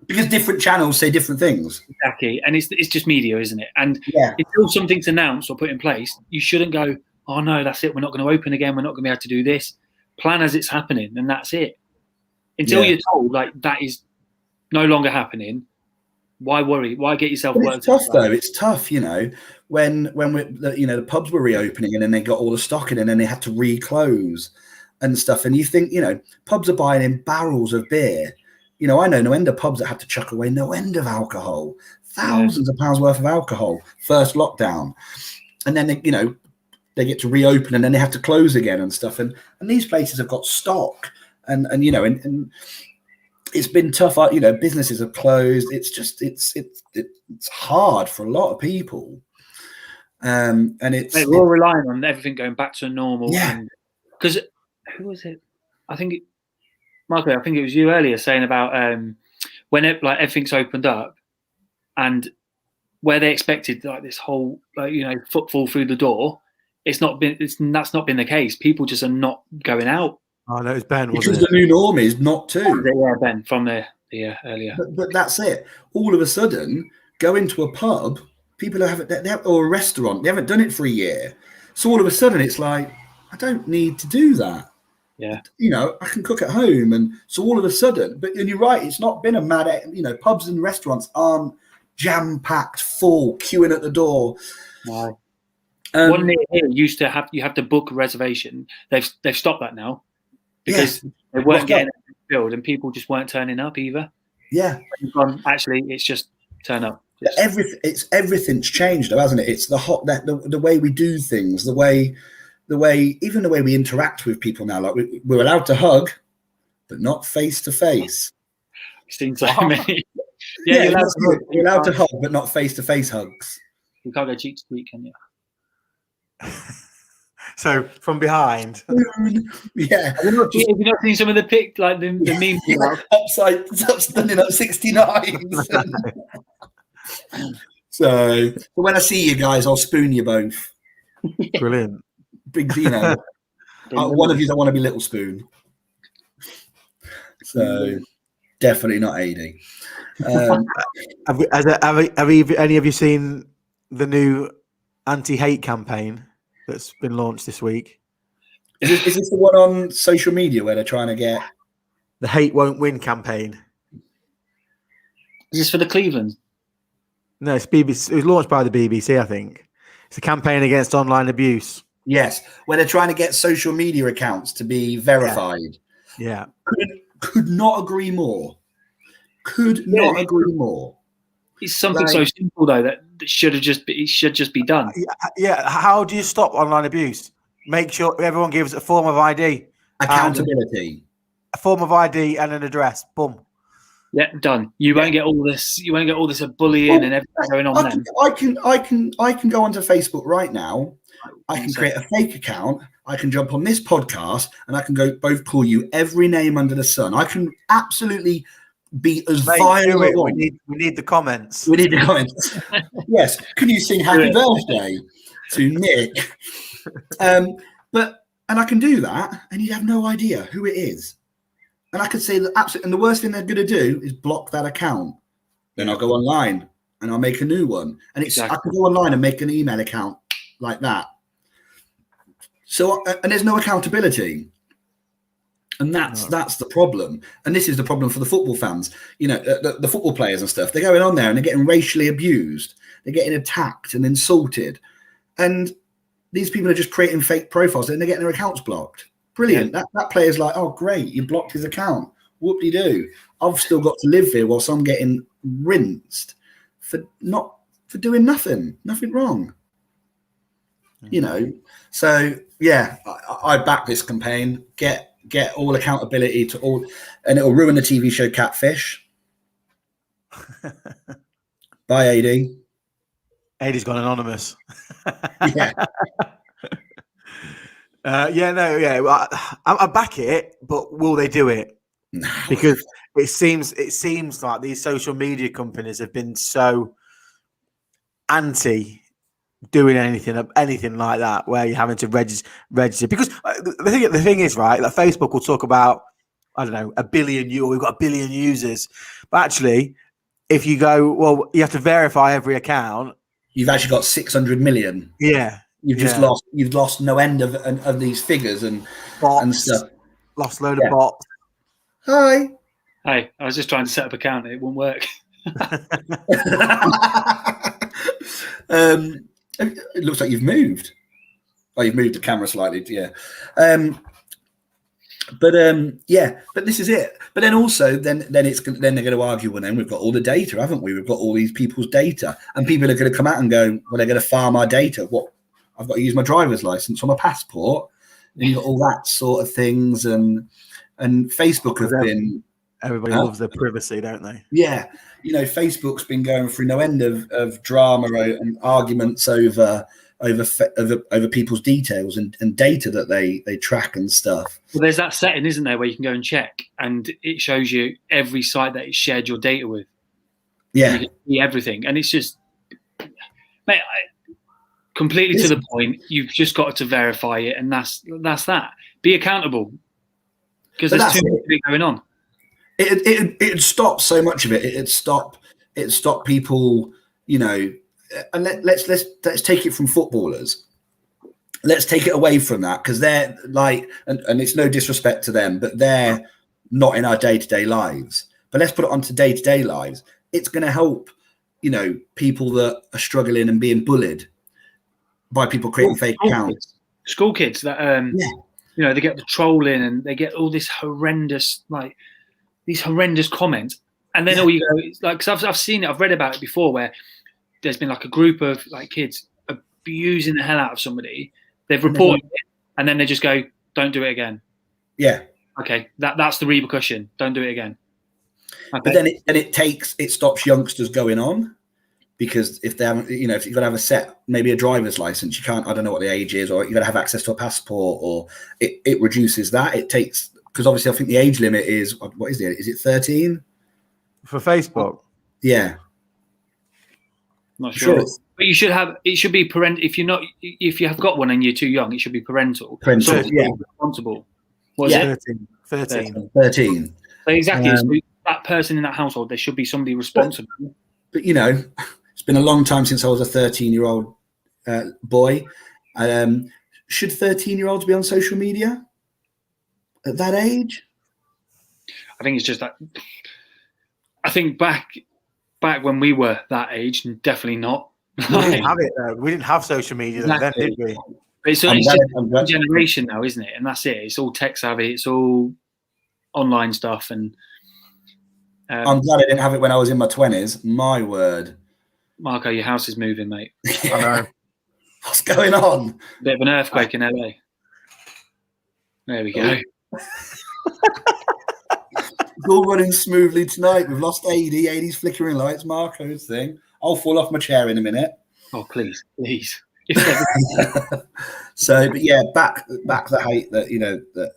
different channels say different things. Exactly, and it's just media, isn't it? And until something's announced or put in place, you shouldn't go, oh no, that's it. We're not going to open again. We're not going to be able to do this. Plan as it's happening, and that's it. Until you're told like that is no longer happening. Why worry? Why get yourself worked? It's tough though. It's tough, when the pubs were reopening and then they got all the stock in and then they had to reclose and stuff. And you think, pubs are buying in barrels of beer. I know no end of pubs that had to chuck away no end of alcohol, thousands of pounds worth of alcohol. First lockdown, and then they get to reopen and then they have to close again and stuff. And these places have got stock and it's been tough. Businesses have closed. It's just it's hard for a lot of people, and we're all relying on everything going back to normal. Yeah, because who was it? I think Marco. I think it was you earlier saying about when everything's opened up, and where they expected like this whole footfall through the door. That's not been the case. People just are not going out. Oh no, it's Ben. Because the new norm is not to. Yeah, Ben from the earlier. But that's it. All of a sudden, go into a pub, people or a restaurant, they haven't done it for a year. So all of a sudden, it's like, I don't need to do that. Yeah. I can cook at home, and so all of a sudden, and you're right, it's not been a mad. Pubs and restaurants aren't jam packed, full, queuing at the door. No. One near here you have to book a reservation. They've stopped that now. Because they weren't getting it filled and people just weren't turning up either. Yeah. Actually, it's just turn up. Everything's changed, though, hasn't it? It's the way we do things, the way even the way we interact with people now. Like we're allowed to hug, but not face to face. Seen so many. You're allowed to hug, but not face to face hugs. You can't go cheek to cheek, can you? So from behind, yeah. Have you not seen some of the the memes? Standing up 69s. So when I see you guys, I'll spoon you both. Brilliant. Big, one of you don't want to be Little Spoon. So definitely not Ady. Have any of you seen the new anti-hate campaign that's been launched this week? Is this the one on social media where they're trying to get the Hate Won't Win campaign? Is this for the Cleveland? No, it's BBC. It was launched by the BBC, I think. It's a campaign against online abuse. Yes, where they're trying to get social media accounts to be verified. Yeah. Could not agree more. Could not agree more. It's something so simple though that should just be done. Yeah. How do you stop online abuse? Make sure everyone gives a form of ID. Accountability. A form of ID and an address. Boom. Yeah, done. You won't get all this. You won't get all this bullying and everything going on. I can go onto Facebook right now. I can create a fake account. I can jump on this podcast and I can both call you every name under the sun. I can absolutely be as vile as we need the comments. We need the comments. Yes. Can you sing happy birthday to Nick? And I can do that and you have no idea who it is. And I could say that absolutely, and the worst thing they're going to do is block that account. Then I'll go online and I'll make a new one. And I can go online and make an email account like that. So, and there's no accountability. And that's the problem. And this is the problem for the football fans. You know, the football players and stuff, they're going on there and they're getting racially abused. They're getting attacked and insulted. And these people are just creating fake profiles and they're getting their accounts blocked. Brilliant. Yeah. That player's like, oh, great, you blocked his account. Whoop-de-doo. I've still got to live here whilst I'm getting rinsed for doing nothing wrong. Mm-hmm. You know, so yeah, I back this campaign. Get all accountability to all, and it'll ruin the TV show Catfish. Bye, Ady. Ady's gone anonymous. Yeah. I back it, but will they do it? No. Because it seems like these social media companies have been so anti doing anything like that, where you're having to register. Because the thing is, right, that Facebook will talk about, I don't know, 1 billion. We've got 1 billion users, but actually, if you go, well, you have to verify every account. You've actually got 600 million. Yeah. You've lost no end of these figures and bots, and stuff. Lost a load of bots. Hi. Hey, I was just trying to set up an account. It won't work. It looks like you've moved. Oh, you've moved the camera slightly. Yeah. But this is it. But then also, then they're going to argue. Well, then we've got all the data, haven't we? We've got all these people's data, and people are going to come out and go, well, they're going to farm our data. What? I've got to use my driver's license or my passport. And you've got all that sort of things, and Facebook have been. Everybody loves their privacy, don't they? Yeah, you know, Facebook's been going through no end of drama and arguments over people's details and data that they track and stuff. Well, there's that setting, isn't there, where you can go and check, and it shows you every site that it shared your data with. Yeah, you can see everything, and it's just, mate, completely to the point. You've just got to verify it, and that's that. Be accountable, because there's too much going on. It'd stop so much of it. It'd stop people, you know. And let's take it from footballers. Let's take it away from that, because they're like, and it's no disrespect to them, but they're not in our day-to-day lives. But let's put it onto day-to-day lives. It's going to help, you know, people that are struggling and being bullied by people creating fake accounts. School kids that you know, they get the trolling and they get all this horrendous, like these horrendous comments, and then all you go, it's like, because I've seen it, I've read about it before, where there's been like a group of like kids abusing the hell out of somebody. They've reported it, and then they just go, "Don't do it again." Yeah. Okay, that's the repercussion. Don't do it again. Okay. But then it stops youngsters going on, because if they haven't, you know, if you've got to have maybe a driver's license, you can't. I don't know what the age is, or you've got to have access to a passport, or it reduces that. It takes, because obviously I think the age limit is, what is it? Is it 13 for Facebook? Yeah. Not sure. Sure. But you should have. It should be parental. If you have got one and you're too young, it should be parental. Parental, So yeah. responsible. What is it? 13. 13. So exactly. So that person in that household, there should be somebody responsible. But it's been a long time since I was a 13-year-old boy. Should 13-year-olds be on social media at that age? I think it's just that. I think back when we were that age, definitely not. We didn't have it though. We didn't have social media then, did we? But it's just a generation now, isn't it? And that's it. It's all tech savvy. It's all online stuff. And I'm glad I didn't have it when I was in my 20s. My word. Marco, your house is moving, mate. I know. What's going on? Bit of an earthquake in LA. There we go. It's all running smoothly tonight. We've lost Ady. Ady's flickering lights. Marco's thing. I'll fall off my chair in a minute. Oh, please. So, but yeah, back the hate that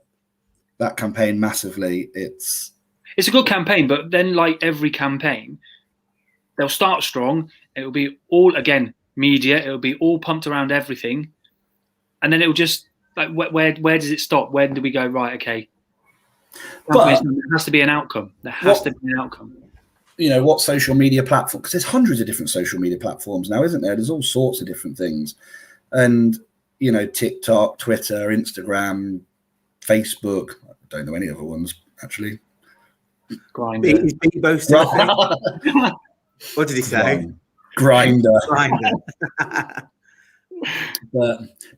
that campaign massively. It's a good campaign, but then like every campaign, they'll start strong. It'll be all again media. It'll be all pumped around everything, and then it'll just like where does it stop? Where do we go? Right, okay. But there has to be an outcome. There has to be an outcome. What social media platform? Because there's hundreds of different social media platforms now, isn't there? There's all sorts of different things, and TikTok, Twitter, Instagram, Facebook. I don't know any other ones actually. Grindr. What did he say? Grindr.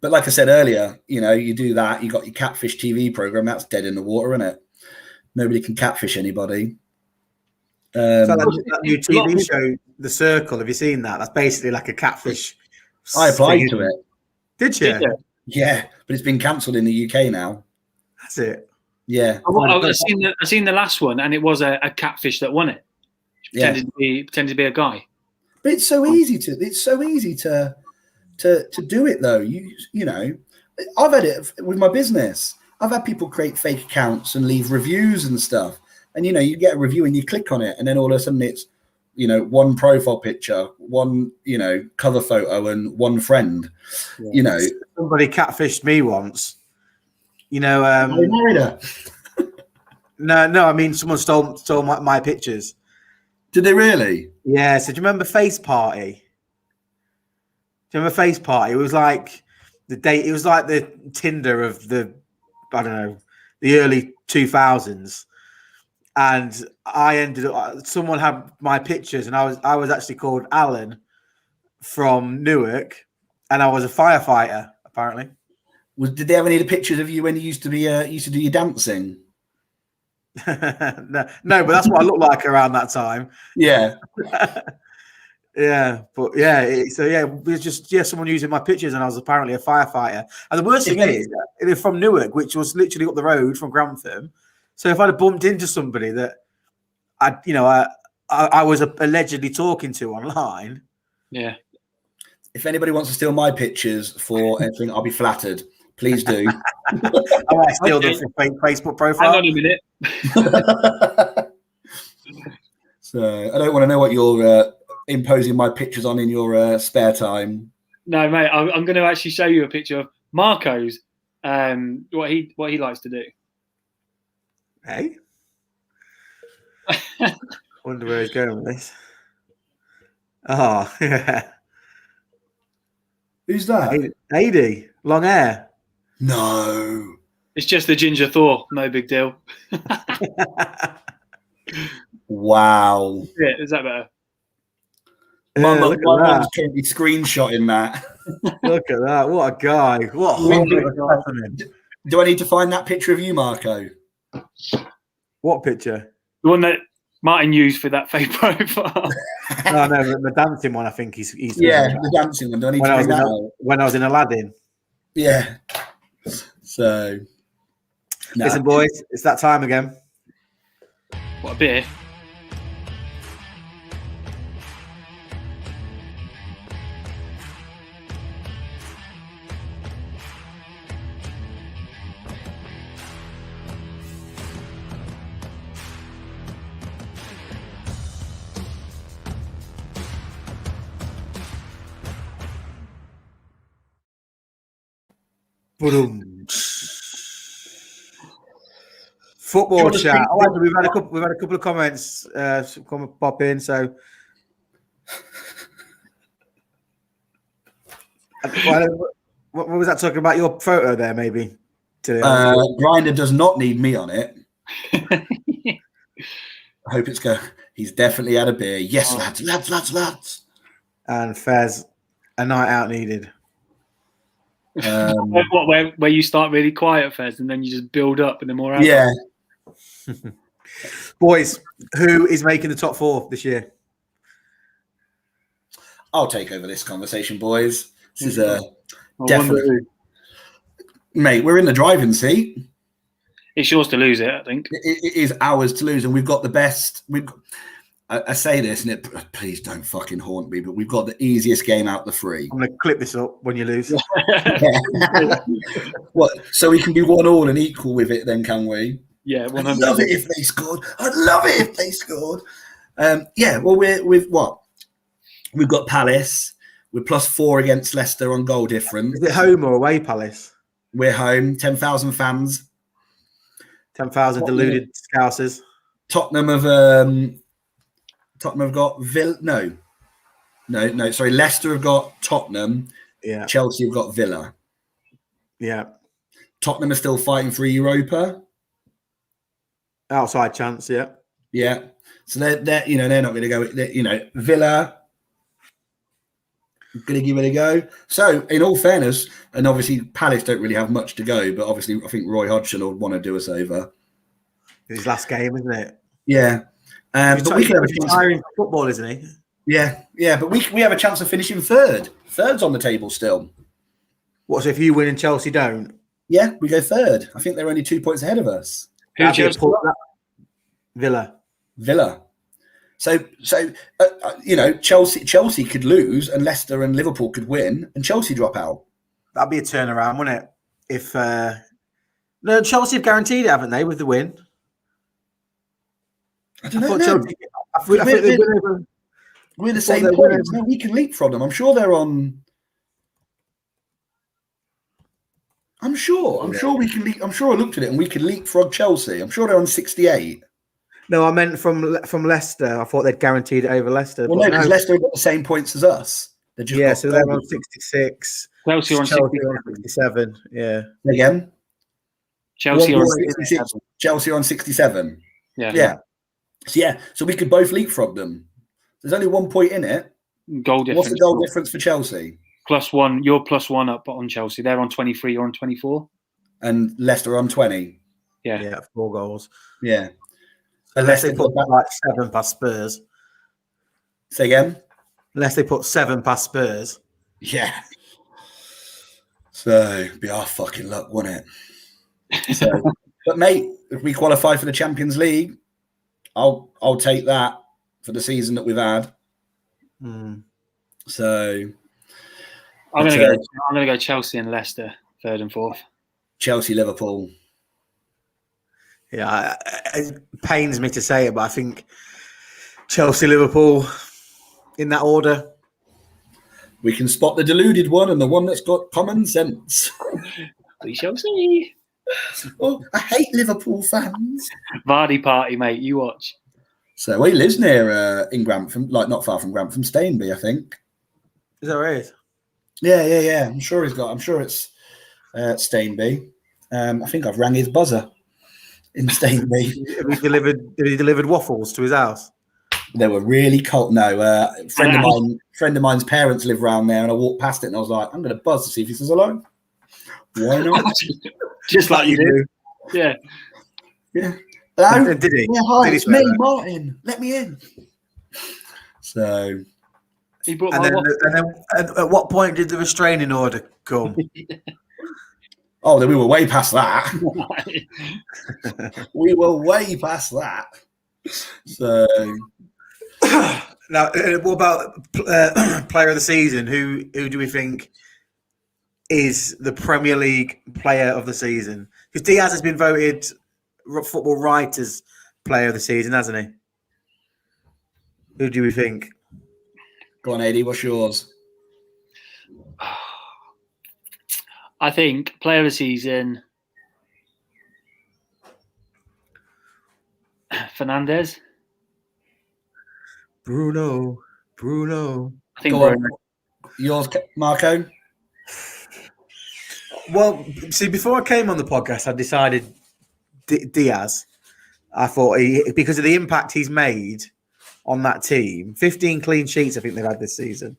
But like I said earlier, you do that. You got your catfish TV program. That's dead in the water, isn't it? Nobody can catfish anybody. So that new TV show, The Circle. Have you seen that? That's basically like a catfish. I applied to it. Did you? Yeah, but it's been cancelled in the UK now. That's it. Yeah, I've seen the last one, and it was a catfish that won it. Pretended to be a guy. But it's so easy to do it though. I've had it with my business. I've had people create fake accounts and leave reviews and stuff. And you get a review and you click on it, and then all of a sudden it's one profile picture, one cover photo, and one friend. Yeah. Somebody catfished me once. You married her? No. I mean, someone stole my pictures. Did they really? Yeah. So do you remember Face Party? Do you remember Face Party? It was like the date. It was like the Tinder of the early 2000s. And I ended up. Someone had my pictures, and I was actually called Alan from Newark, and I was a firefighter apparently. Did they have any of the pictures of you when you used to do your dancing? No, but that's what I looked like around that time. Yeah. Yeah, but it was just someone using my pictures, and I was apparently a firefighter. And the worst thing is, they're from Newark, which was literally up the road from Grantham. So if I'd have bumped into somebody that I was allegedly talking to online, yeah. If anybody wants to steal my pictures for anything, I'll be flattered. Please do. I might steal them from Facebook profile. Hang on a minute. So I don't want to know what you're imposing my pictures on in your spare time. No, mate. I'm going to actually show you a picture of Marco's. What he likes to do. Hey. Wonder where he's going with this. Oh, yeah. Who's that? Ady, long hair. No. It's just the ginger Thor. No big deal. Wow. Yeah, is that better? My mum's currently screenshotting that. Look at that. What a guy. What a Do I need to find that picture of you, Marco? What picture? The one that Martin used for that fake profile. No, the dancing one. I think he's the dancing one. Do I need to bring that out? When I was in Aladdin. Yeah. So, listen, boys, it's that time again. What a beer. Boom. Football chat. Oh, we've had a couple of comments come pop in. So, what was that talking about? Your photo there, maybe. Grinder does not need me on it. I hope it's go. He's definitely had a beer. Yes, lads. And Fez, a night out needed. Where you start really quiet, Fez, and then you just build up, and then more. Yeah. Boys, who is making the top 4 this year? I'll take over this conversation, boys. This is definitely, mate. We're in the driving seat. It's yours to lose it, I think. It is ours to lose, and we've got the best. I say this, and please don't fucking haunt me, but we've got the easiest game out the 3. I'm going to clip this up when you lose. What? So we can be 1-1 and equal with it, then, can we? Yeah, 100%. I'd love it if they scored. Yeah. Well, we've what? We've got Palace. We're +4 against Leicester on goal difference. Is it home or away, Palace? We're home. 10,000 fans. 10,000 deluded Scousers. Tottenham have got No. Sorry, Leicester have got Tottenham. Yeah. Chelsea have got Villa. Yeah. Tottenham are still fighting for Europa. Outside chance, yeah. Yeah. So they're not going to go. Villa going to give it a go. So in all fairness, and obviously Palace don't really have much to go, but obviously I think Roy Hodgson will want to do us over. His last game, isn't it? Yeah. But we can have a chance. Retiring football, isn't he? Yeah. But we have a chance of finishing third. Third's on the table still. What, so if you win and Chelsea don't? Yeah, we go third. I think they're only 2 points ahead of us. Villa. So Chelsea could lose and Leicester and Liverpool could win and Chelsea drop out. That'd be a turnaround, wouldn't it? If no, Chelsea have guaranteed it, haven't they, with the win? I don't know. We're the same points. No, we can leapfrog them. I'm sure they're on. I'm sure we can. I'm sure I looked at it and we could leapfrog Chelsea. I'm sure they're on 68. No, I meant from Leicester. I thought they'd guaranteed it over Leicester. Well, no, because Leicester have got the same points as us. So they're on 66. Chelsea on 67. Yeah. Again. Chelsea on 67. Chelsea on 67. Yeah. So we could both leapfrog them. There's only 1 point in it. Goal difference. What's the goal difference for Chelsea? +1. You're +1 up on Chelsea. They're on 23. You're on 24. And Leicester on 20. Yeah. 4 goals. Yeah. Unless they put like 7 past Spurs. Say again? Unless they put 7 past Spurs. Yeah. So be our fucking luck, wouldn't it? So, but mate, if we qualify for the Champions League, I'll take that for the season that we've had. So I'm gonna go Chelsea and Leicester 3rd and 4th. Chelsea, Liverpool. Yeah, it pains me to say it, but I think Chelsea, Liverpool in that order. We can spot the deluded one and the one that's got common sense. We shall see. Oh, I hate Liverpool fans. Vardy party, mate. You watch. So he lives near in Grantham, like not far from Grantham, Stainby, I think. Is that right? Yeah. I'm sure it's Stainby. I think I've rang his buzzer in Stainby. Have he delivered waffles to his house? They were really cold. No, friend of mine's parents live around there, and I walked past it, and I was like, I'm going to buzz to see if he says hello. Why not? Just like you do. Yeah. Hello? Did he? Yeah, hi, it's me, Martin. Let me in. So he brought and then at what point did the restraining order come? Oh, then we were way past that. We were way past that. So now, what about player of the season? Who do we think is the Premier League player of the season? Because Diaz has been voted Football Writers player of the season, hasn't he? Who do we think? Go on, Ady. What's yours? I think player of the season, Fernandes. Bruno. I think Go on. Bruno. Yours, Marco? Well, see, before I came on the podcast, I decided Diaz. I thought because of the impact he's made on that team, 15 clean sheets I think they've had this season.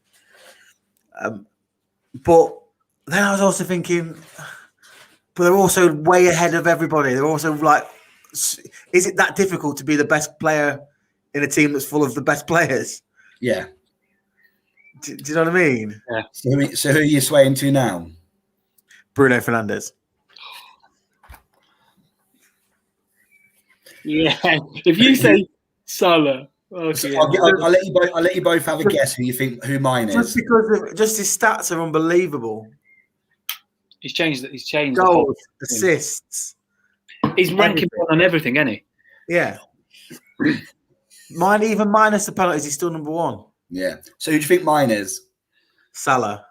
But then I was also thinking, but they're also way ahead of everybody. They're also like, is it that difficult to be the best player in a team that's full of the best players? Yeah. Do you know what I mean? Yeah. So who are you swaying to now? Bruno Fernandes. Yeah. If you say Salah, So okay. I'll let you both have a guess who mine is. Just because just his stats are unbelievable. He's changed. He's changed. Goals, assists. He's ranking on everything, isn't he? Yeah. Even minus the penalties, he's still number one. Yeah. So who do you think mine is? Salah.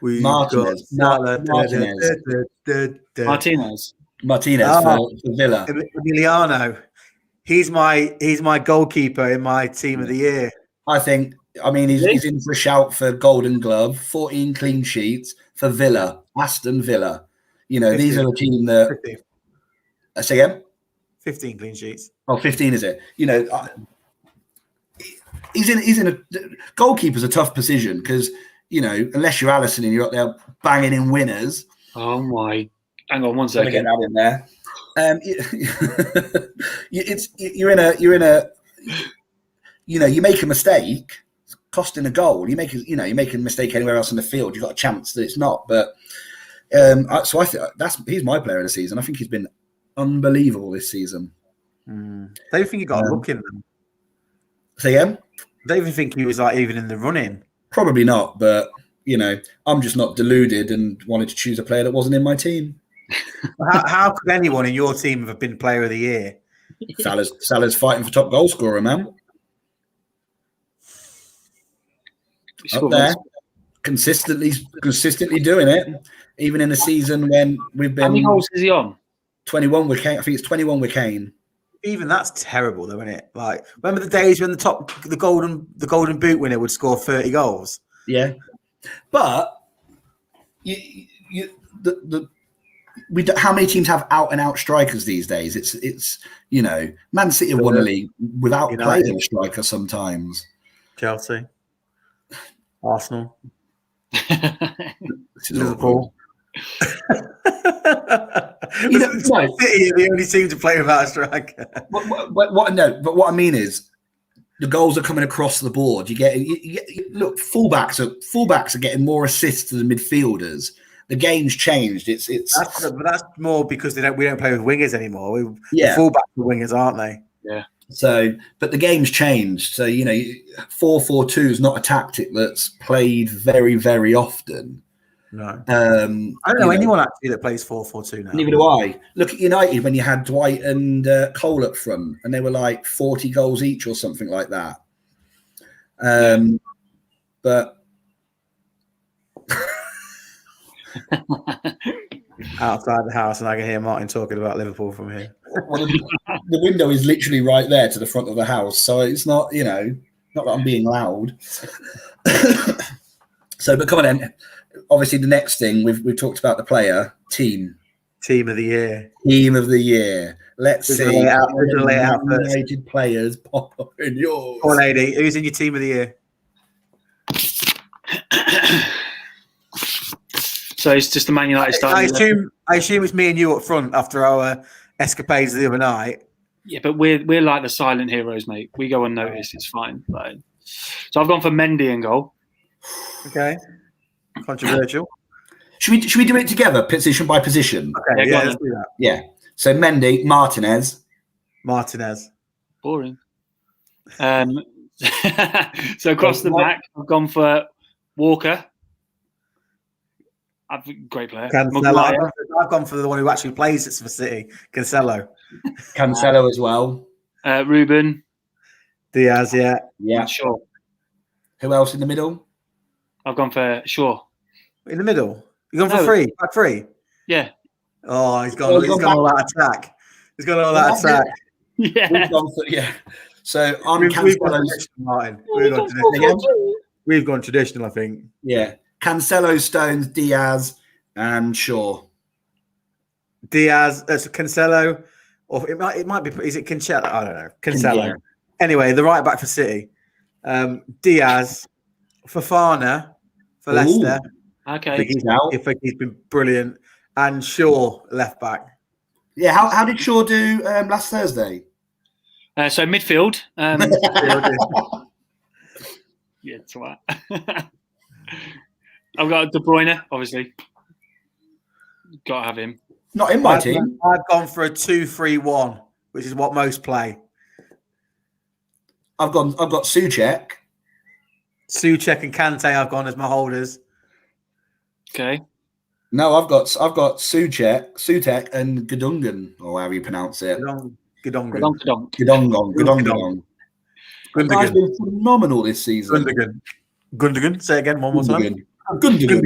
Martinez. Martinez for Villa. Emiliano. He's my goalkeeper in my team of the year. I mean, he's in for a shout for Golden Glove, 14 clean sheets for Villa, Aston Villa. You know, 15. These are a team that. 15. Say again? 15 clean sheets. Oh, 15 is it? You know, he's in a goalkeeper's a tough position because, you know, unless you're Alisson and you're up there banging in winners. Oh my! Hang on one second. Get that in there. You're in a. You know, you make a mistake, costing a goal. You make a mistake anywhere else in the field, you've got a chance that it's not. But so I think he's my player of the season. I think he's been unbelievable this season. Don't you think he got a look in them? Say again? Don't even think he was like even in the running. Probably not, but you know, I'm just not deluded and wanted to choose a player that wasn't in my team. How could anyone in your team have been player of the year? Salah's fighting for top goal scorer, man. Up there, consistently doing it, even in a season when we've been. How many goals is he on? 21 with Kane. I think it's 21 with Kane. Even that's terrible, though, isn't it? Like, remember the days when the golden boot winner would score 30 goals? Yeah, but how many teams have out and out strikers these days? It's you know, Man City have won a league without playing a striker sometimes. Chelsea, Arsenal, Liverpool. You know, City are the only team to play without a striker. What I mean is, the goals are coming across the board. Look, fullbacks are getting more assists than midfielders. The game's changed. That's more because we don't play with wingers anymore. The fullbacks are wingers, aren't they? Yeah. So, but the game's changed. So, you know, 4-4-2 is not a tactic that's played very, very often. No. I don't know anyone actually that plays 4-4-2 now. Neither do I. Look at United when you had Dwight and Cole up front, and they were like 40 goals each or something like that. But outside the house, and I can hear Martin talking about Liverpool from here. Well, the window is literally right there to the front of the house, so it's not, you know, not that I'm being loud. So, but come on then. Obviously, the next thing we've talked about the player team of the year. Team of the year. Let's see. United players pop up in yours. Poor lady, who's in your team of the year? So it's just the Man United style. I assume it's me and you up front after our escapades the other night. Yeah, but we're like the silent heroes, mate. We go unnoticed. It's fine. Like, so I've gone for Mendy in goal. Okay. Controversial. Should we do it together, position by position? Okay, yeah, let's do that. Yeah. So Mendy, Martinez. Boring. So across the back, I've gone for Walker. Great player. Cancelo. I've gone for the one who actually plays for City, Cancelo. Cancelo as well. Ruben. Diaz, yeah. Shaw. Who else in the middle? I've gone for Shaw. In the middle? You gone for free? Back free? Yeah. Oh, he's gone all out attack. He's gone all out attack. Yeah. So I'm We've gone traditional, Martin. We've gone traditional, I think. Yeah. Cancelo, Stones, Diaz, and Shaw. Diaz, Cancelo, or it might be. Is it Cancelo? I don't know. Cancelo. Yeah. Anyway, the right back for City. Diaz, Fofana for Leicester. Okay. I think he's been brilliant. And Shaw, left back. Yeah. How did Shaw do last Thursday? So midfield. Yeah, twat. I've got De Bruyne, obviously. Got to have him. Not in my team. I've gone for a 2-3-1, which is what most play. I've got Souček. Souček and Kante I've gone as my holders. Okay. No, I've got Souček and Gundogan, or however you pronounce it. Gundogan. That guy's been phenomenal this season. Gundogan. Say it again one more time. Gundogan.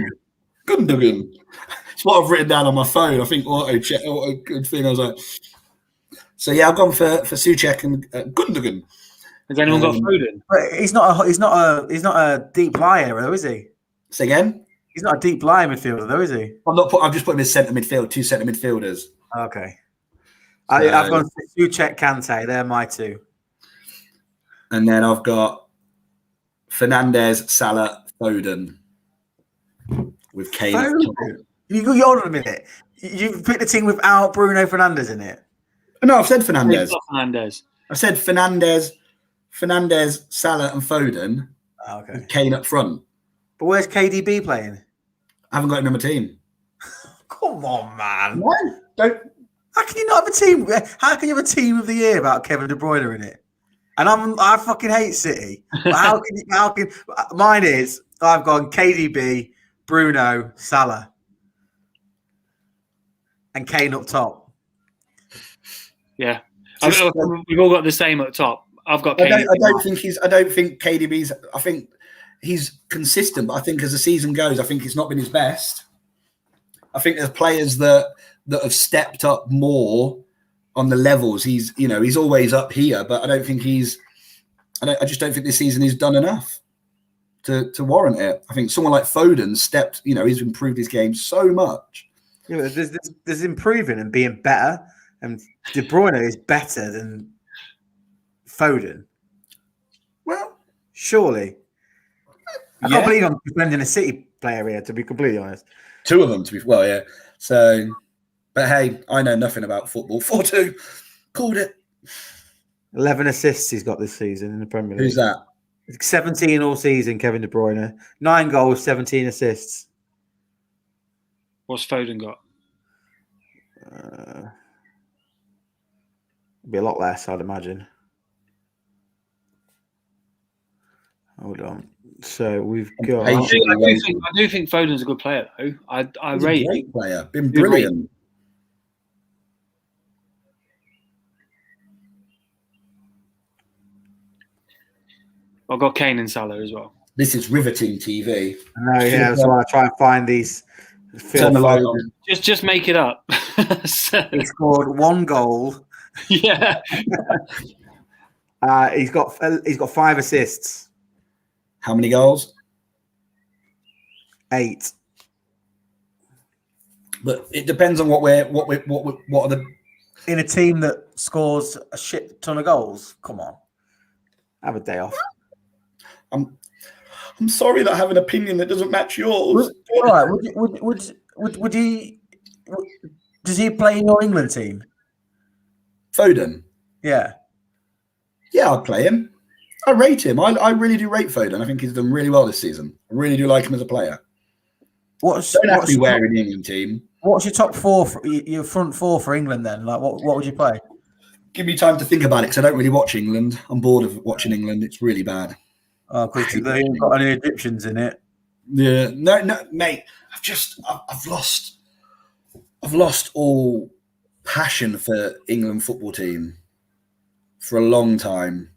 It's what I've written down on my phone. I think auto thing. I was like, so yeah, I've gone for Souček and Gundogan. Has anyone got Foden? But he's not a deep liar, though, is he? Say again. He's not a deep lying midfielder, though, is he? I've just put him as centre midfield. 2 centre midfielders. Okay. I've gone for Souček, Kante. They're my two. And then I've got Fernandes, Salah, Foden. With Kane. Hold on a minute. You've picked a team without Bruno Fernandes in it. No, I've said Fernandes. Fernandes. I said Fernandes, Salah, and Foden. Okay. With Kane up front. But where's KDB playing? I haven't got him on my team. Come on, man. No, don't. How can you not have a team? How can you have a team of the year without Kevin De Bruyne in it? And I fucking hate City. But how can mine is I've gone KDB, Bruno, Salah, and Kane up top. Yeah, we've all got the same up top. I've got. I don't think KDB's. I think he's consistent, but I think as the season goes, I think it's not been his best. I think there's players that have stepped up more on the levels. He's always up here, but I don't think I just don't think this season he's done enough to warrant it. I think someone like Foden stepped. He's improved his game so much. Yeah, there's improving and being better, and De Bruyne is better than Foden. Well, surely. I can't believe I'm defending a City player here, to be completely honest. 2 of them, yeah. So, but hey, I know nothing about football. 4-2, called it. 11 assists he's got this season in the Premier League. Who's that? 17 all season, Kevin De Bruyne. 9 goals, 17 assists. What's Foden got? Be a lot less, I'd imagine. Hold on. So we've got. I do think Foden's a good player, though. I rate him. Great player. Been brilliant. I've got Kane and Salah as well. This is riveting TV. No, yeah, that's why I try and find these. Turn the light on. Just make it up. He scored 1 goal. Yeah. He's got 5 assists. How many goals? 8. But it depends on what are the in a team that scores a shit ton of goals. Come on, have a day off. I'm sorry that I have an opinion that doesn't match yours. All right, would he? Does he play in your England team? Foden. Yeah, I'd play him. I rate him. I really do rate Foden. I think he's done really well this season. I really do like him as a player. Don't have to be wearing the England team. What's your top 4? Your front 4 for England then? Like, what would you play? Give me time to think about it because I don't really watch England. I'm bored of watching England. It's really bad. Oh, because they ain't got any Egyptians in it. Yeah, no, mate. I've lost all passion for England football team for a long time.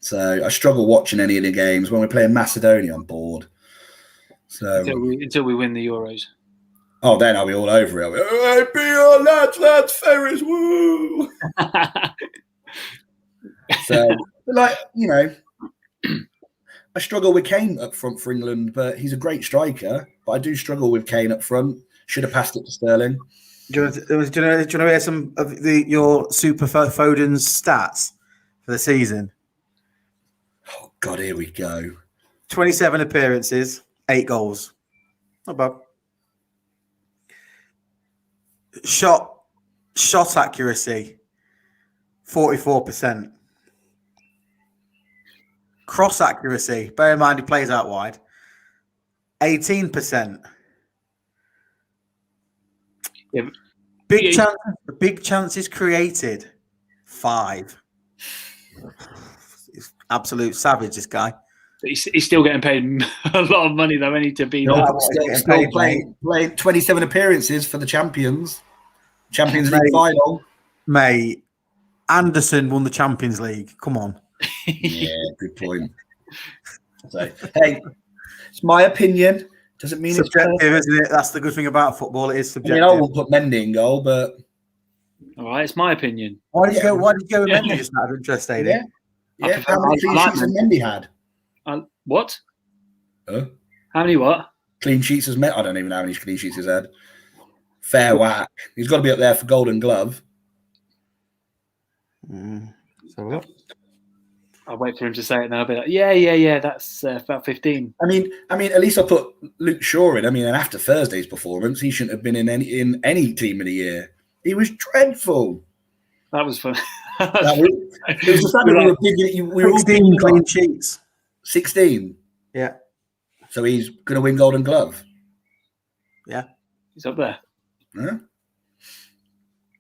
So I struggle watching any of the games. When we're playing Macedonia, I'm bored. So until we win the Euros. Oh, then I'll be all over it. I'll be, hey, beer, lads, Ferris, woo! So, like, you know, I struggle with Kane up front for England, but he's a great striker. But I do struggle with Kane up front. Should have passed it to Sterling. Do you want to hear some of your Super Foden's stats for the season? Oh, God, here we go. 27 appearances, 8 goals. Not bad. Shot accuracy, 44%. Cross accuracy, bear in mind he plays out wide, 18%. Yeah. Big chances created, 5. It's absolute savage, this guy. He's still getting paid a lot of money, though, to be still playing 27 appearances for the Champions League final. Mate, Anderson won the Champions League. Come on. Yeah, good point. So, hey, it's my opinion. Doesn't mean subjective, it's isn't it? That's the good thing about football. It is subjective. I won't put Mendy in goal, but all right, it's my opinion. Why did you go with Mendy? Just out of interest, Ady? Yeah. How many clean sheets has Mendy had? What? Huh? How many what? Clean sheets has Mendy? I don't even know how many clean sheets he's had. Fair whack. He's got to be up there for Golden Glove. So I'll wait for him to say it now. I'll be like, yeah, that's about 15. I mean, at least I put Luke Shaw in. I mean, and after Thursday's performance, he shouldn't have been in any team of the year. He was dreadful. That was fun. It was the fact that we were all 16 clean sheets. 16. Yeah. So he's going to win Golden Glove. Yeah. He's up there. Huh?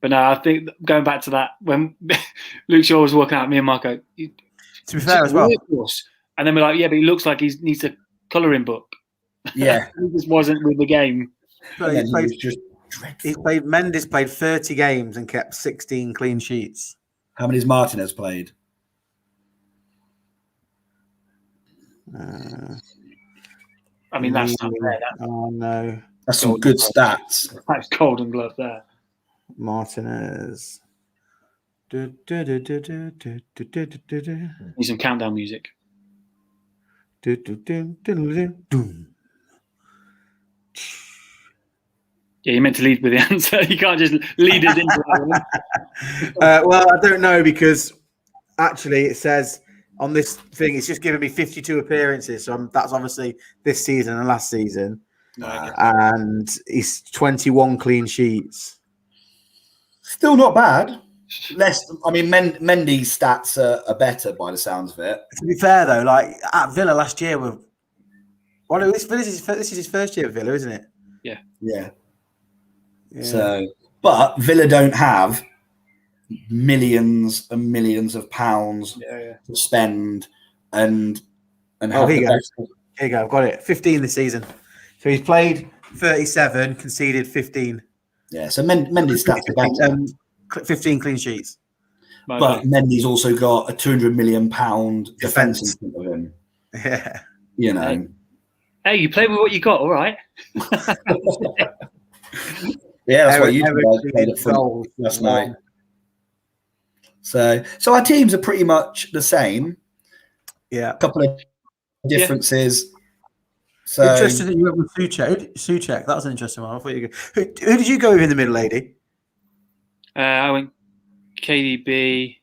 But no, I think going back to that, when Luke Shaw was walking out, me and Marco, to be fair as well. And then we're like, yeah, but he looks like he needs a colouring book. Yeah. He just wasn't with the game. Mendes played 30 games and kept 16 clean sheets. How many has Martinez played? I mean, that's not fair. Oh, no. That's some good stats. That's Golden Glove there. Martinez. Need some countdown music. Yeah, you meant to lead with the answer. You can't just lead us into that one. Well, I don't know because actually it says on this thing it's just given me 52 appearances. So that's obviously this season and last season. And he's 21 clean sheets. Still not bad. Mendy's stats are better by the sounds of it. To be fair, though, like at Villa last year, this is his first year at Villa, isn't it? Yeah. So, but Villa don't have millions and millions of pounds to spend and have here you go. Here you go. I've got it. 15 this season. So he's played 37, conceded 15. Yeah. So Mendy's stats are better. 15 clean sheets. But Mendy's also got a £200 million defence in front of him. Yeah. You know. Hey, you play with what you got, all right. Yeah, that's what you played at front last night. So our teams are pretty much the same. Yeah. A couple of differences. So interesting that you went with Souček. That was an interesting one. I thought you go. Who did you go with in the middle, Ady? I went KDB.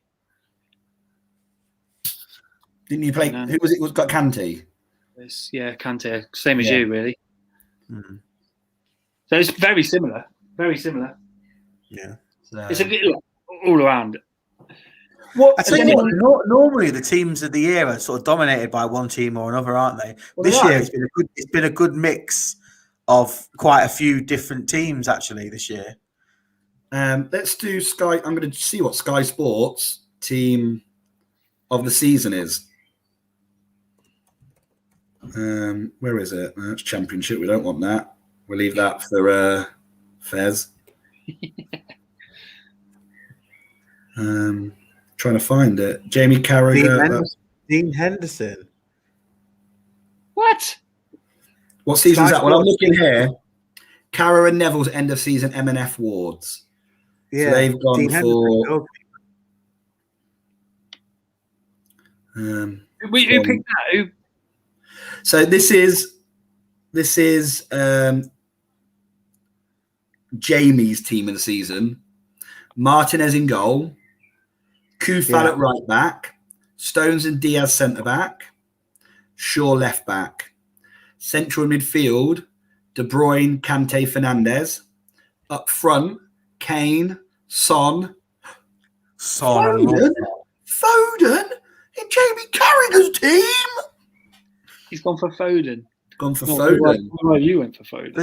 Didn't you play? Who was it? Was got Kante? Yeah, Kante. Same as you, really. Mm-hmm. So it's very similar. Very similar. Yeah. It's a bit all around. I tell you what, normally the teams of the year are sort of dominated by one team or another, aren't they? This year it's been a good mix of quite a few different teams actually this year. Let's do Sky. I'm going to see what Sky Sports team of the season is. Where is it? That's Championship. We don't want that. We'll leave that for Fez. Trying to find it. Jamie Carragher. Dean Henderson. What? What season is that? Well, I'm looking here. Carroll and Neville's end of season M&F awards. Yeah, so they've gone Dean for. Who picked that? Who? So this is Jamie's team of the season. Martinez in goal, Kufal at right back, Stones and Diaz centre back, Shaw left back, central midfield, De Bruyne, Kante, Fernandez, up front, Kane, Son, Foden in Jamie Carragher's team. He's gone for Foden. Gone for Foden. Why you went for Foden?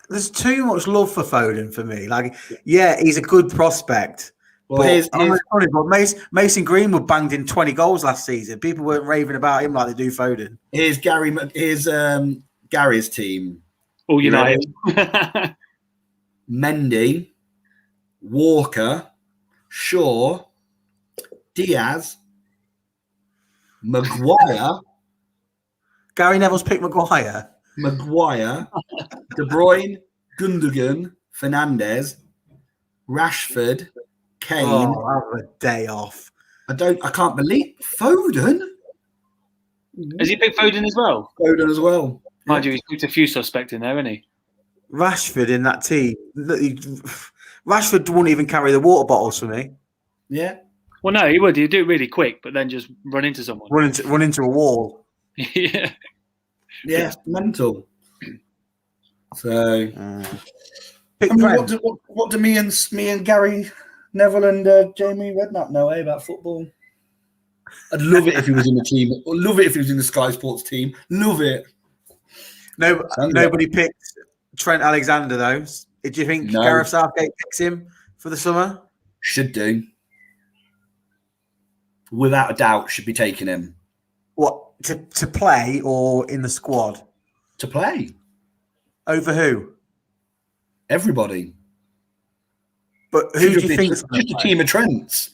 There's too much love for Foden for me. Like, yeah, he's a good prospect. Well, but Mason Greenwood banged in 20 goals last season. People weren't raving about him like they do Foden. Here's Gary's team. All United. Mendy, Walker, Shaw, Diaz, Maguire. Gary Neville's picked Maguire, De Bruyne, Gundogan, Fernandez, Rashford, Kane. Oh, have a day off. I can't believe Foden. Has he picked Foden as well? Foden as well. Mind you, he's picked a few suspects in there, hasn't he? Rashford in that team. Rashford won't even carry the water bottles for me. Yeah. Well, no, he would. He'd do it really quick, but then just run into someone. Run into a wall. Yeah. Yeah, mental. So, what do me and Gary Neville and Jamie Redknapp know about football? I'd love it if he was in the team. I'd love it if he was in the Sky Sports team. Love it. Nobody picked Trent Alexander though. Did you think Gareth Southgate picks him for the summer? Should do. Without a doubt, should be taking him. What, to play or in the squad? To play. Over who? Everybody. But who do you think? Just a team of Trents.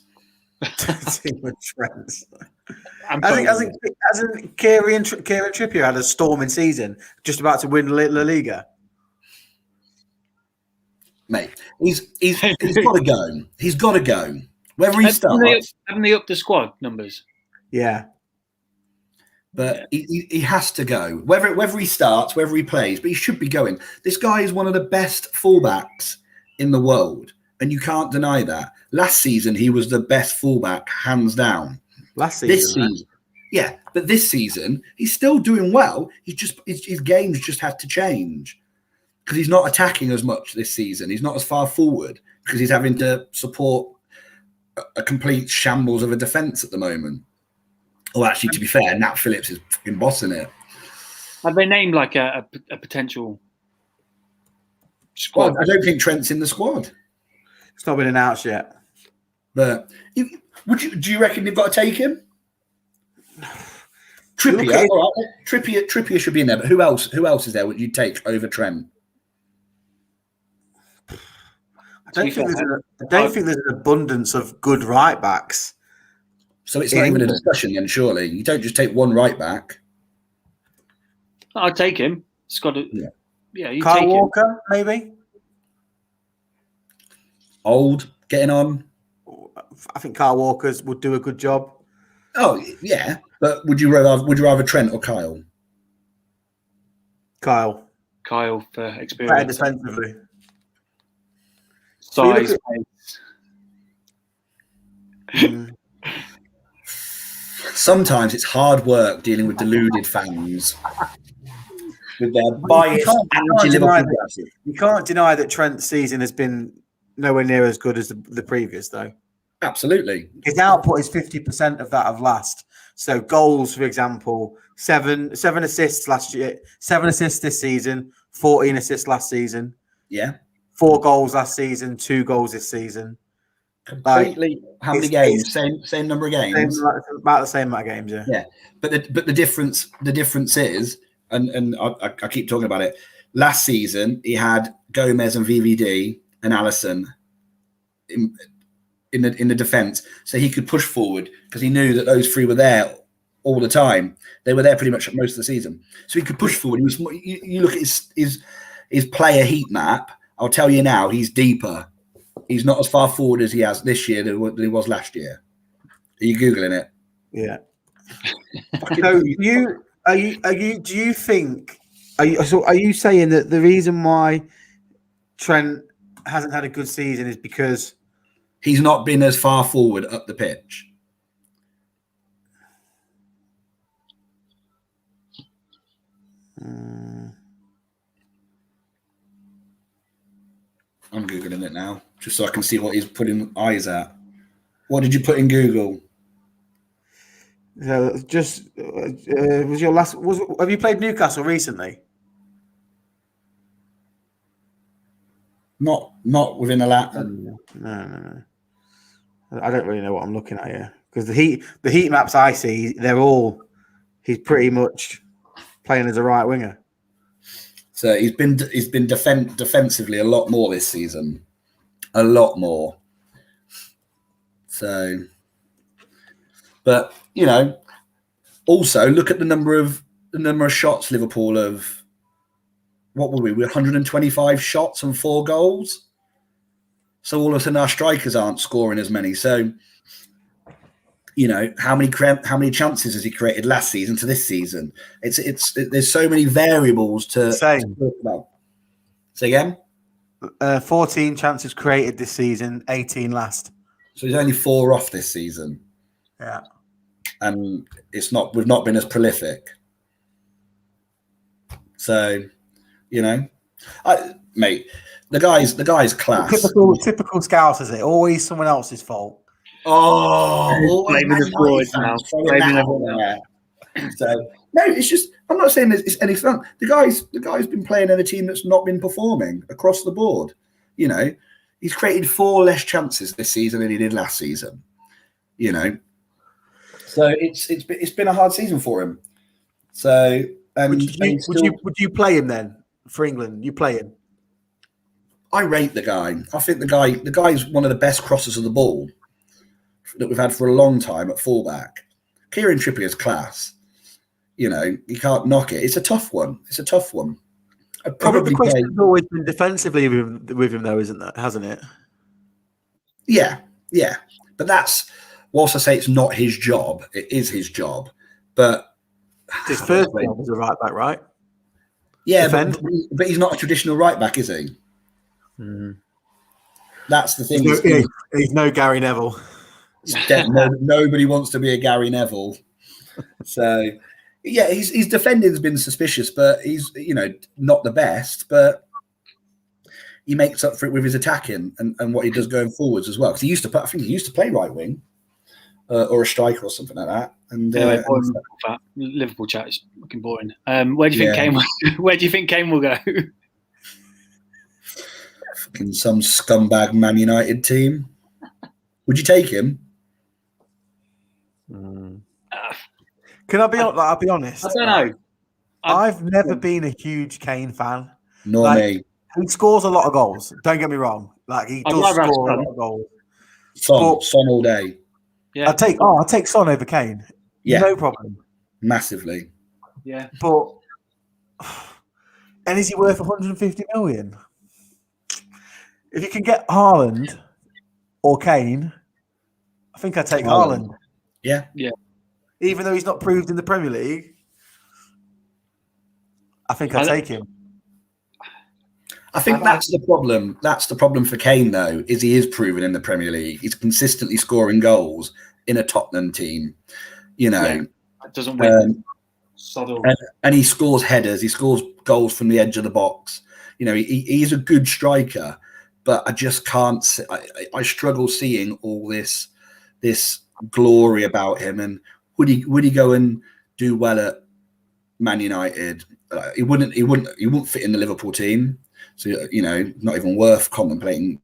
Team of Trents. Hasn't Kieran Trippier had a storming season, just about to win La Liga? Mate, he's got to go. He's got to go. Whether he starts, haven't they upped the squad numbers? Yeah, but he has to go. Whether he starts, whether he plays, but he should be going. This guy is one of the best fullbacks in the world, and you can't deny that. Last season, he was the best fullback, hands down. This season, yeah, but this season he's still doing well. His games just had to change because he's not attacking as much this season. He's not as far forward because he's having to support a complete shambles of a defence at the moment. Oh, actually, to be fair, Nat Phillips is fucking bossing it. Have they named like a potential squad? Well, I don't think Trent's in the squad. It's not been announced yet. But do you reckon they've got to take him? Trippier, all right. Trippier should be in there. But who else is there? Would you take over Trent? I don't think there's an abundance of good right backs. So it's not even a discussion then, surely. You don't just take one right back. I'd take him. It's got to. Yeah, you Kyle take Walker, him. maybe. Old, getting on. I think Kyle Walker would do a good job. Oh yeah, but would you rather Trent or Kyle? Kyle for experience. Better defensively. Size. Sometimes it's hard work dealing with deluded fans with their bias. You can't deny that Trent's season has been nowhere near as good as the previous, though. Absolutely. His output is 50% of that of last. So goals, for example, seven assists last year, 7 assists this season, 14 assists last season. Yeah. 4 goals last season, 2 goals this season. Completely. How many games? Same number of games. About the same amount of games, yeah. Yeah, but the difference is, and I keep talking about it. Last season he had Gomez and VVD and Alisson in the defence, so he could push forward because he knew that those three were there all the time. They were there pretty much most of the season, so he could push forward. He was. You look at his his player heat map, I'll tell you now, he's deeper. He's not as far forward as he has this year than he was last year. Are you Googling it? Yeah. So do you think, are you saying that the reason why Trent hasn't had a good season is because he's not been as far forward up the pitch? I'm Googling it now, just so I can see what he's putting eyes at. What did you put in Google? Just was your last? Have you played Newcastle recently? Not within a lap. No. I don't really know what I'm looking at here because the heat maps I see, he's pretty much playing as a right winger. So he's been defensively a lot more this season, a lot more. So, but also look at the number of shots Liverpool have. What were we? We're 125 shots and 4 goals. So all of a sudden our strikers aren't scoring as many. So, how many chances has he created last season to this season? There's so many variables to talk about. Say again? 14 chances created this season, 18 last. So he's only 4 off this season. Yeah. And we've not been as prolific. So, mate, the guy's class. Typical Scouse, is it? Always someone else's fault. Oh, blaming the boys now. So no, it's just I'm not saying it's any fun. The guy's been playing in a team that's not been performing across the board. He's created 4 less chances this season than he did last season. So it's been a hard season for him. So would you play him then for England? You play him? I rate the guy. I think the guy's one of the best crossers of the ball that we've had for a long time at fullback. Kieran Trippier's class. You can't knock it. It's a tough one. I'd probably the question's always been defensively with him though, hasn't it? Yeah. But that's, whilst I say it's not his job, it is his job. But his first job was a right back, right? Yeah, but he's not a traditional right back, is he? Mm. That's the thing. He's no Gary Neville. Nobody wants to be a Gary Neville. So, yeah, his defending's been suspicious, but he's not the best. But he makes up for it with his attacking and what he does going forwards as well. Because I think he used to play right wing or a striker or something like that. And Liverpool chat is looking boring. Where do you think Kane? Where do you think Kane will go? Fucking some scumbag Man United team. Would you take him? Can I be? I'll be honest. I don't know. I've never been a huge Kane fan. Nor me. He scores a lot of goals. Don't get me wrong. He does score a lot of goals. Son all day. Yeah. I'll take Son over Kane. Yeah. No problem. Massively. Yeah. But is he worth 150 million? If you can get Haaland or Kane, I think I'd take Haaland. Yeah. Yeah. Even though he's not proved in the Premier League, I think I'd take him. I think that's the problem. That's the problem for Kane, though, is he is proven in the Premier League. He's consistently scoring goals in a Tottenham team. It doesn't win. And he scores headers. He scores goals from the edge of the box. He's a good striker, but I just can't. I struggle seeing all this glory about him. And would he go and do well at Man United? He wouldn't fit in the Liverpool team. So, not even worth contemplating,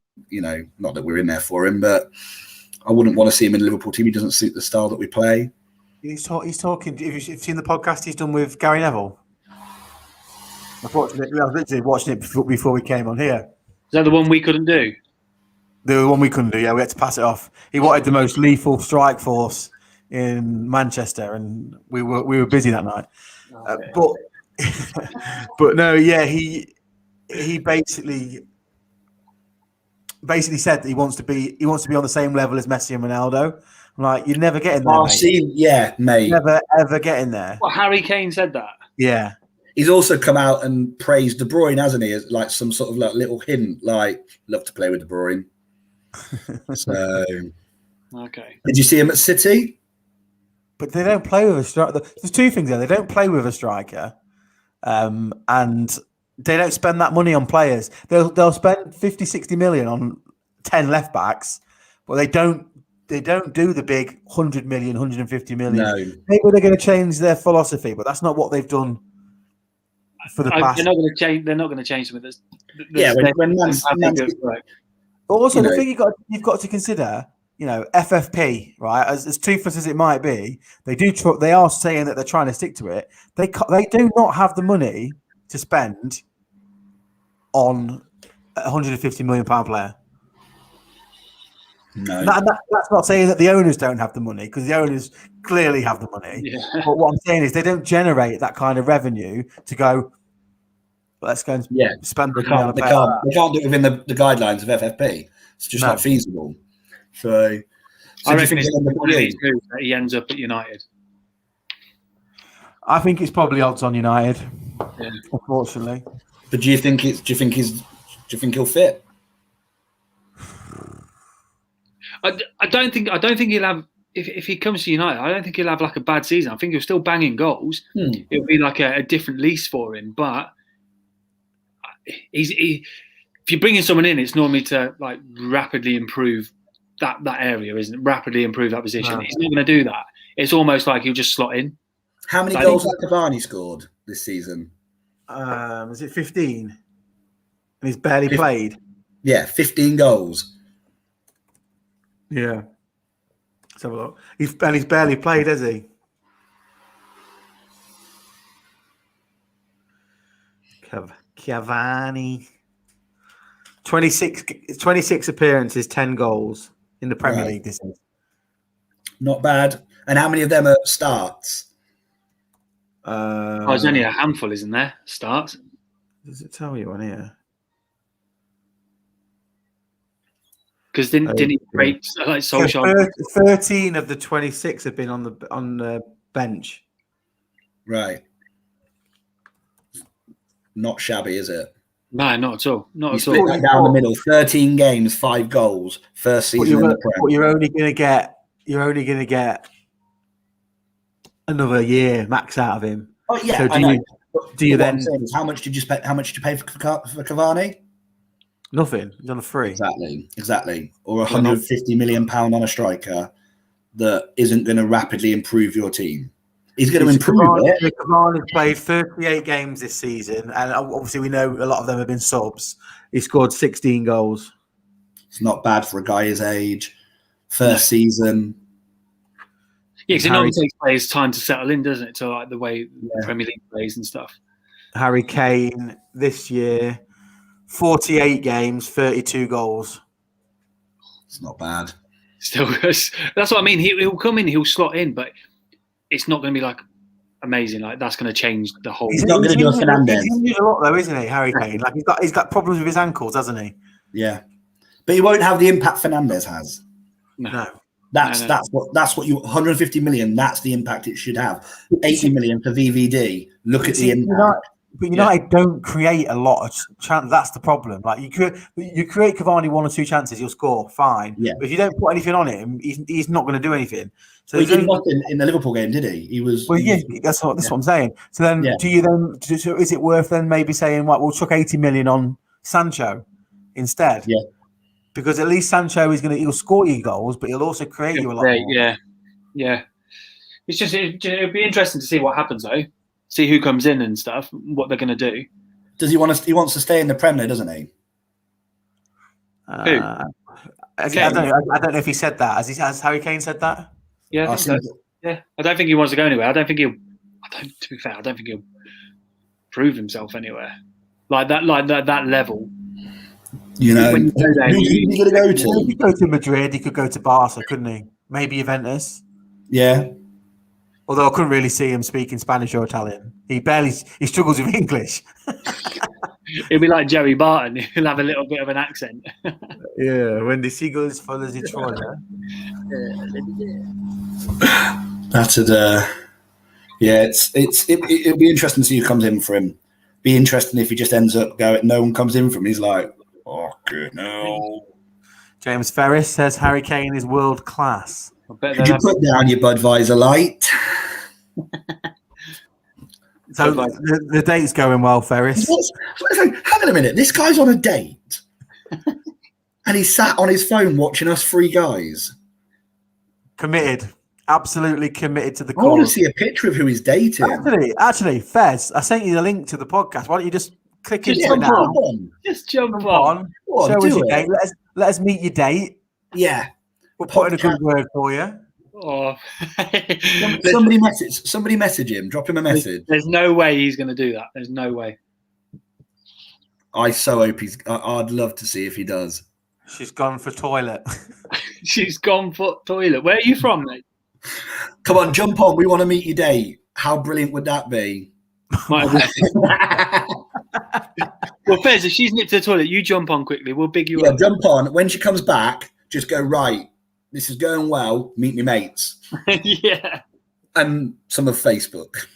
not that we're in there for him, but I wouldn't want to see him in the Liverpool team. He doesn't suit the style that we play. He's talking. Have you seen the podcast he's done with Gary Neville? I was literally watching it before we came on here. Is that the one we couldn't do? The one we couldn't do, yeah. We had to pass it off. He wanted the most lethal strike force in Manchester, and we were busy that night. But no, yeah, he basically said that he wants to be on the same level as Messi and Ronaldo. I'm like, you're never getting there, mate. Mate. Never ever getting there. Well, Harry Kane said that. Yeah. He's also come out and praised De Bruyne, hasn't he? As like some sort of like little hint, like love to play with De Bruyne. So, okay. Did you see him at City? But they don't play with a striker. There's two things there. They don't play with a striker, and they don't spend that money on players. They'll spend 50, 60 million on 10 left backs, but they don't do the big 100 million, 150 million. No. Maybe they're going to change their philosophy, but that's not what they've done for the past. They're not going to change. They're not going to change something that's. But also, the thing you've got to consider, FFP, right? As toothless as it might be, they are saying that they're trying to stick to it. They do not have the money to spend on a £150 million player. No, that's not saying that the owners don't have the money, because the owners clearly have the money. Yeah. But what I'm saying is they don't generate that kind of revenue to go. Let's go and spend. They can't do it within the guidelines of FFP. It's just not feasible. So I reckon it's one of these moves that he ends up at United. I think it's probably odds on United, unfortunately. But do you think he'll fit? I don't think he'll have. If he comes to United, I don't think he'll have like a bad season. I think he'll still bang in goals. It'll be like a different lease for him. But if you're bringing someone in, it's normally to like rapidly improve that area, isn't it? Rapidly improve that position. No. He's not going to do that. It's almost like he'll just slot in. How many goals has Cavani scored this season? Is it 15? And he's barely played. Yeah, 15 goals. Yeah. Let's have a look. He's barely played, has he? Cavani. 26 appearances, 10 goals in the Premier League this season. Not bad. And how many of them are starts? There's only a handful, isn't there? Starts. Does it tell you on here? Because didn't he break like Solskjaer? 13 of the 26 have been on the bench. Right. Not shabby, is it? No, not at all. Not at all. Split that down the middle. 13 games, 5 goals. First season in the Prem. But you're only going to get another year max out of him. Oh yeah. So do you then? How much did you pay? How much did you pay for Cavani? Nothing. He's on a free. Exactly. Or £150 million on a striker that isn't going to rapidly improve your team. He's going to improve it. Cavani played 38 games this season, and obviously we know a lot of them have been subs. He scored 16 goals. It's not bad for a guy his age. First season. Yeah, because it normally takes players time to settle in, doesn't it? To like the way the Premier League plays and stuff. Harry Kane this year, 48 games, 32 goals. It's not bad. Still, that's what I mean. He'll come in, he'll slot in, but it's not going to be like amazing. Like that's going to change the whole. He's not going to do a Fernandes. He's injured a lot though, isn't he, Harry Kane? Like he's got problems with his ankles, hasn't he? Yeah, but he won't have the impact Fernandes has. No. That's what you 150 million. That's the impact it should have. 80 million for VVD. Look at the impact. But United don't create a lot of chance. That's the problem. Like you create Cavani 1 or 2 chances, he'll score fine. Yeah. But if you don't put anything on him, he's not going to do anything. So he did nothing in the Liverpool game, did he? He was. Well, yeah, that's what I'm saying. So then, so is it worth then maybe saying, right, we'll chuck 80 million on Sancho instead? Yeah. Because at least Sancho he'll score you goals, but he'll also create you a lot more. Yeah. It's just it'll be interesting to see what happens though. See who comes in and stuff. What they're going to do. Does he want to? He wants to stay in the Prem, though, doesn't he? Who? I don't know if he said that. Has Harry Kane said that? Yeah, I think so. Yeah. I don't think he wants to go anywhere. To be fair, I don't think he'll prove himself anywhere like that level. You know, who's he going to go to? He could go to Madrid. He could go to Barca, couldn't he? Maybe Juventus. Yeah. Although I couldn't really see him speaking Spanish or Italian. He struggles with English. It'll be like Joey Barton. He'll have a little bit of an accent. Yeah, when the seagulls follows each other. That's it. Yeah, it'll be interesting to see who comes in for him. Be interesting if he just ends up going. No one comes in for him. He's like, oh, good no. James Ferris says Harry Kane is world class. Could you put down your Budweiser light? So the date's going well, Ferris. Hang on a minute. This guy's on a date, and he sat on his phone watching us three guys. Committed. Absolutely committed to the cause. I want to see a picture of who he's dating. Actually, Fez, I sent you the link to the podcast. Why don't you just click into it now? Just jump on. Show us your date. Let us meet your date. Yeah. We'll put in a good word for you. Oh. Somebody message him. Drop him a message. There's no way he's going to do that. There's no way. I so hope I'd love to see if he does. She's gone for toilet. She's gone for toilet. Where are you from, mate? Come on, jump on. We want to meet your date. How brilliant would that be? Well, Fez, if she's nipped to the toilet, you jump on quickly. We'll big you up. Jump on. When she comes back, just go, right, this is going well. Meet me mates. Yeah. And some of Facebook.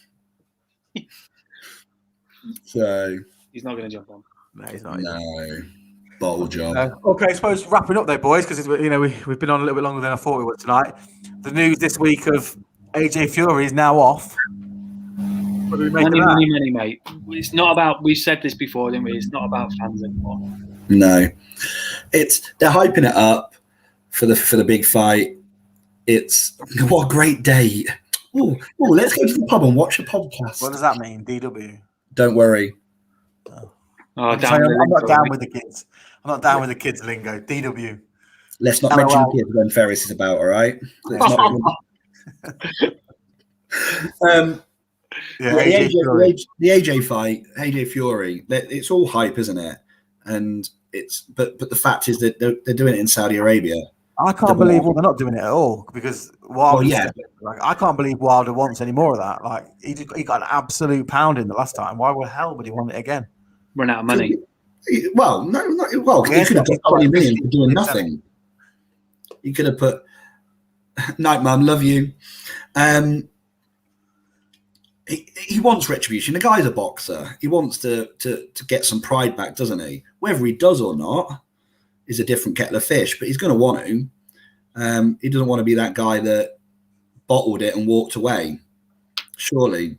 So. He's not going to jump on. No, he's not. No. Bottle job. Okay, I suppose wrapping up though, boys, because we've been on a little bit longer than I thought we would tonight. The news this week of AJ Fury is now off. What do we make of that? Many, mate. It's not about. We said this before, didn't we? It's not about fans anymore. No, they're hyping it up for the big fight. It's what a great day. Oh, let's go to the pub and watch a podcast. What does that mean? DW. Don't worry. I'm not down with the kids. I'm not down with the kids lingo. DW. Let's not mention the kids when Ferris is about, all right? The AJ fight, AJ Fury, it's all hype, isn't it? And but the fact is that they're doing it in Saudi Arabia. I can't believe they're not doing it at all because I can't believe Wilder wants any more of that. Like he got an absolute pounding the last time. Why the hell would he want it again? Run out of money. Well, no, he could have got 20 million for doing nothing. He could have put, night, mum, love you. He wants retribution. The guy's a boxer. He wants to get some pride back, doesn't he? Whether he does or not is a different kettle of fish, but he's going to want to. He doesn't want to be that guy that bottled it and walked away. Surely.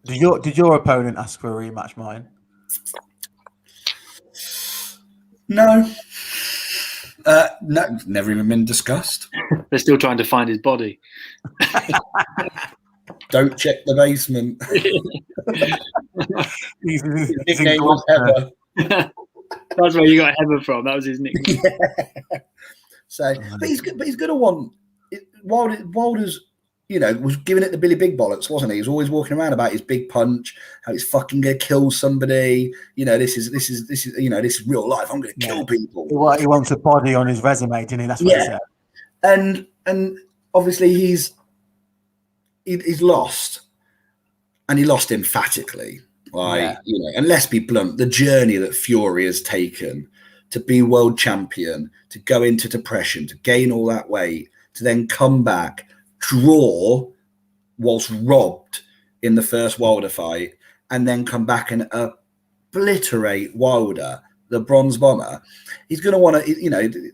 Did your opponent ask for a rematch, mine? No. No, never even been discussed. They're still trying to find his body. Don't check the basement. His nickname was Heather. That's where you got Heather from. That was his nickname. Yeah. So, but he's going to want Wilder's. Was giving it the Billy Big Bollocks, wasn't he? He was always walking around about his big punch, how he's fucking gonna kill somebody. This is real life. I'm gonna kill people. He wants a body on his resume, didn't he? That's what he said. And obviously he's lost, and he lost emphatically. And let's be blunt, the journey that Fury has taken to be world champion, to go into depression, to gain all that weight, to then come back, draw whilst robbed in the first Wilder fight, and then come back and obliterate Wilder, the bronze bomber. He's going to want to,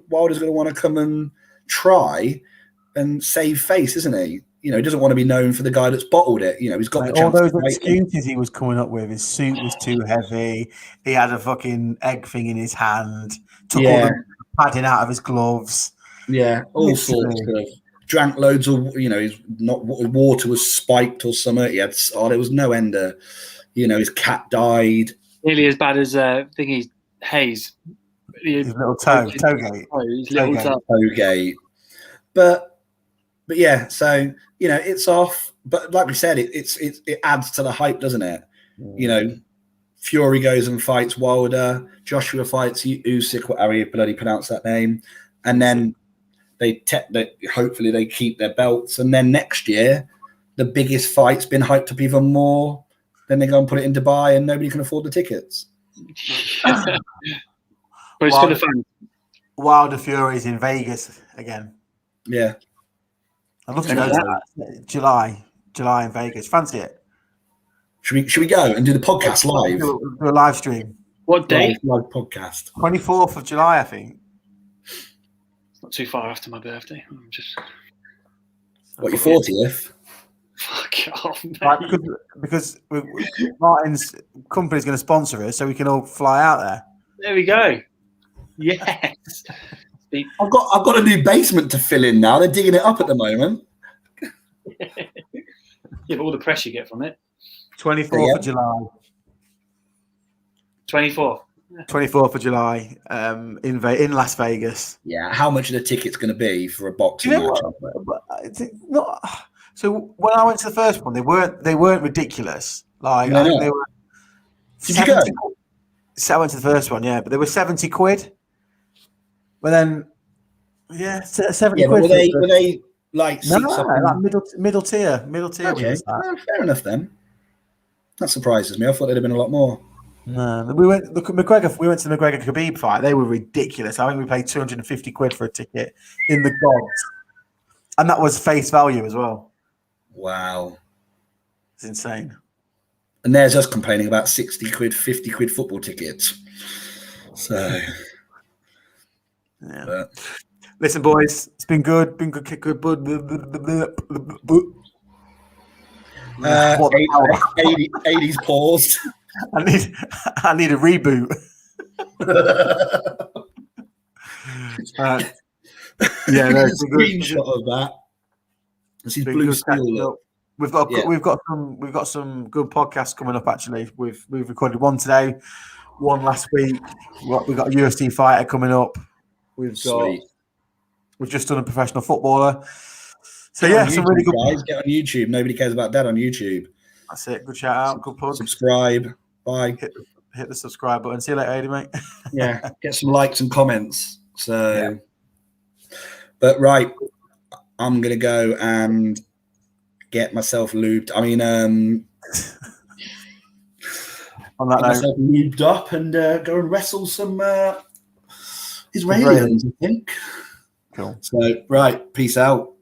Wilder's going to want to come and try and save face, isn't he? He doesn't want to be known for the guy that's bottled it. He's got the chance. All those excuses he was coming up with. His suit was too heavy. He had a fucking egg thing in his hand. Took all the padding out of his gloves. Yeah, all sorts of. Drank loads of, water was spiked or something. He had, there was no end of, his cat died. Nearly as bad as thingy Hayes. His little toegate. His little toegate. But yeah, so it's off. But like we said, it adds to the hype, doesn't it? Fury goes and fights Wilder. Joshua fights Usyk, whatever you bloody pronounce that name, and then. Hopefully they keep their belts, and then next year the biggest fight's been hyped up even more Then they go and put it in Dubai, and nobody can afford the tickets. But it's full of fun. Wilder Fury's in Vegas again. Yeah. I'd love to go to that. July in Vegas. Fancy it? Should we go and do the podcast live? Do a live stream. What date? Live podcast. 24th of July, I think. It's not too far after my birthday. I'm just. What, your 40th? Fuck off, mate. Right, because Martin's company is going to sponsor us, so we can all fly out there. There we go. Yes. I've got a new basement to fill in now. They're digging it up at the moment. Yeah, but all the press you get from it. 24th of July. 24th. 24th of July in Las Vegas. Yeah. How much are the tickets going to be for a boxing You know match? So when I went to the first one, they weren't ridiculous. Like No, I think no. they were. Did you go? So I went to the first one, yeah, but they were 70 quid. But then, 70 Yeah, but quid. were they like No, seats up like in- middle tier. Okay, Was that. fair enough then. That surprises me. I thought there'd have been a lot more. No, we went to the McGregor Khabib fight. They were ridiculous. I think we paid 250 quid for a ticket in the gods, and that was face value as well. Wow. It's insane. And there's us complaining about 60 quid, 50 quid football tickets. So, Yeah. but, Listen, boys, it's been good. Been good. What the hell? 80's paused. I need a reboot. Yeah, no, it's been good. Screenshot of that. This is Been blue good steel catching look. up. We've got some good podcasts coming up. Actually, we've recorded one today, one last week. We've got a UFC fighter coming up. We've just done a professional footballer. So Get on some YouTube, really good guys. Get on YouTube. Nobody cares about that on YouTube. That's it. Good shout out. Good plug. Subscribe. Bye. Hit the subscribe button. See you later, Ady, mate. Yeah. Get some likes and comments. So, Yeah. But right, I'm gonna go and get myself lubed. I mean, On that get note, myself lubed up and go and wrestle some Israelis, I think. cool. So, right, peace out.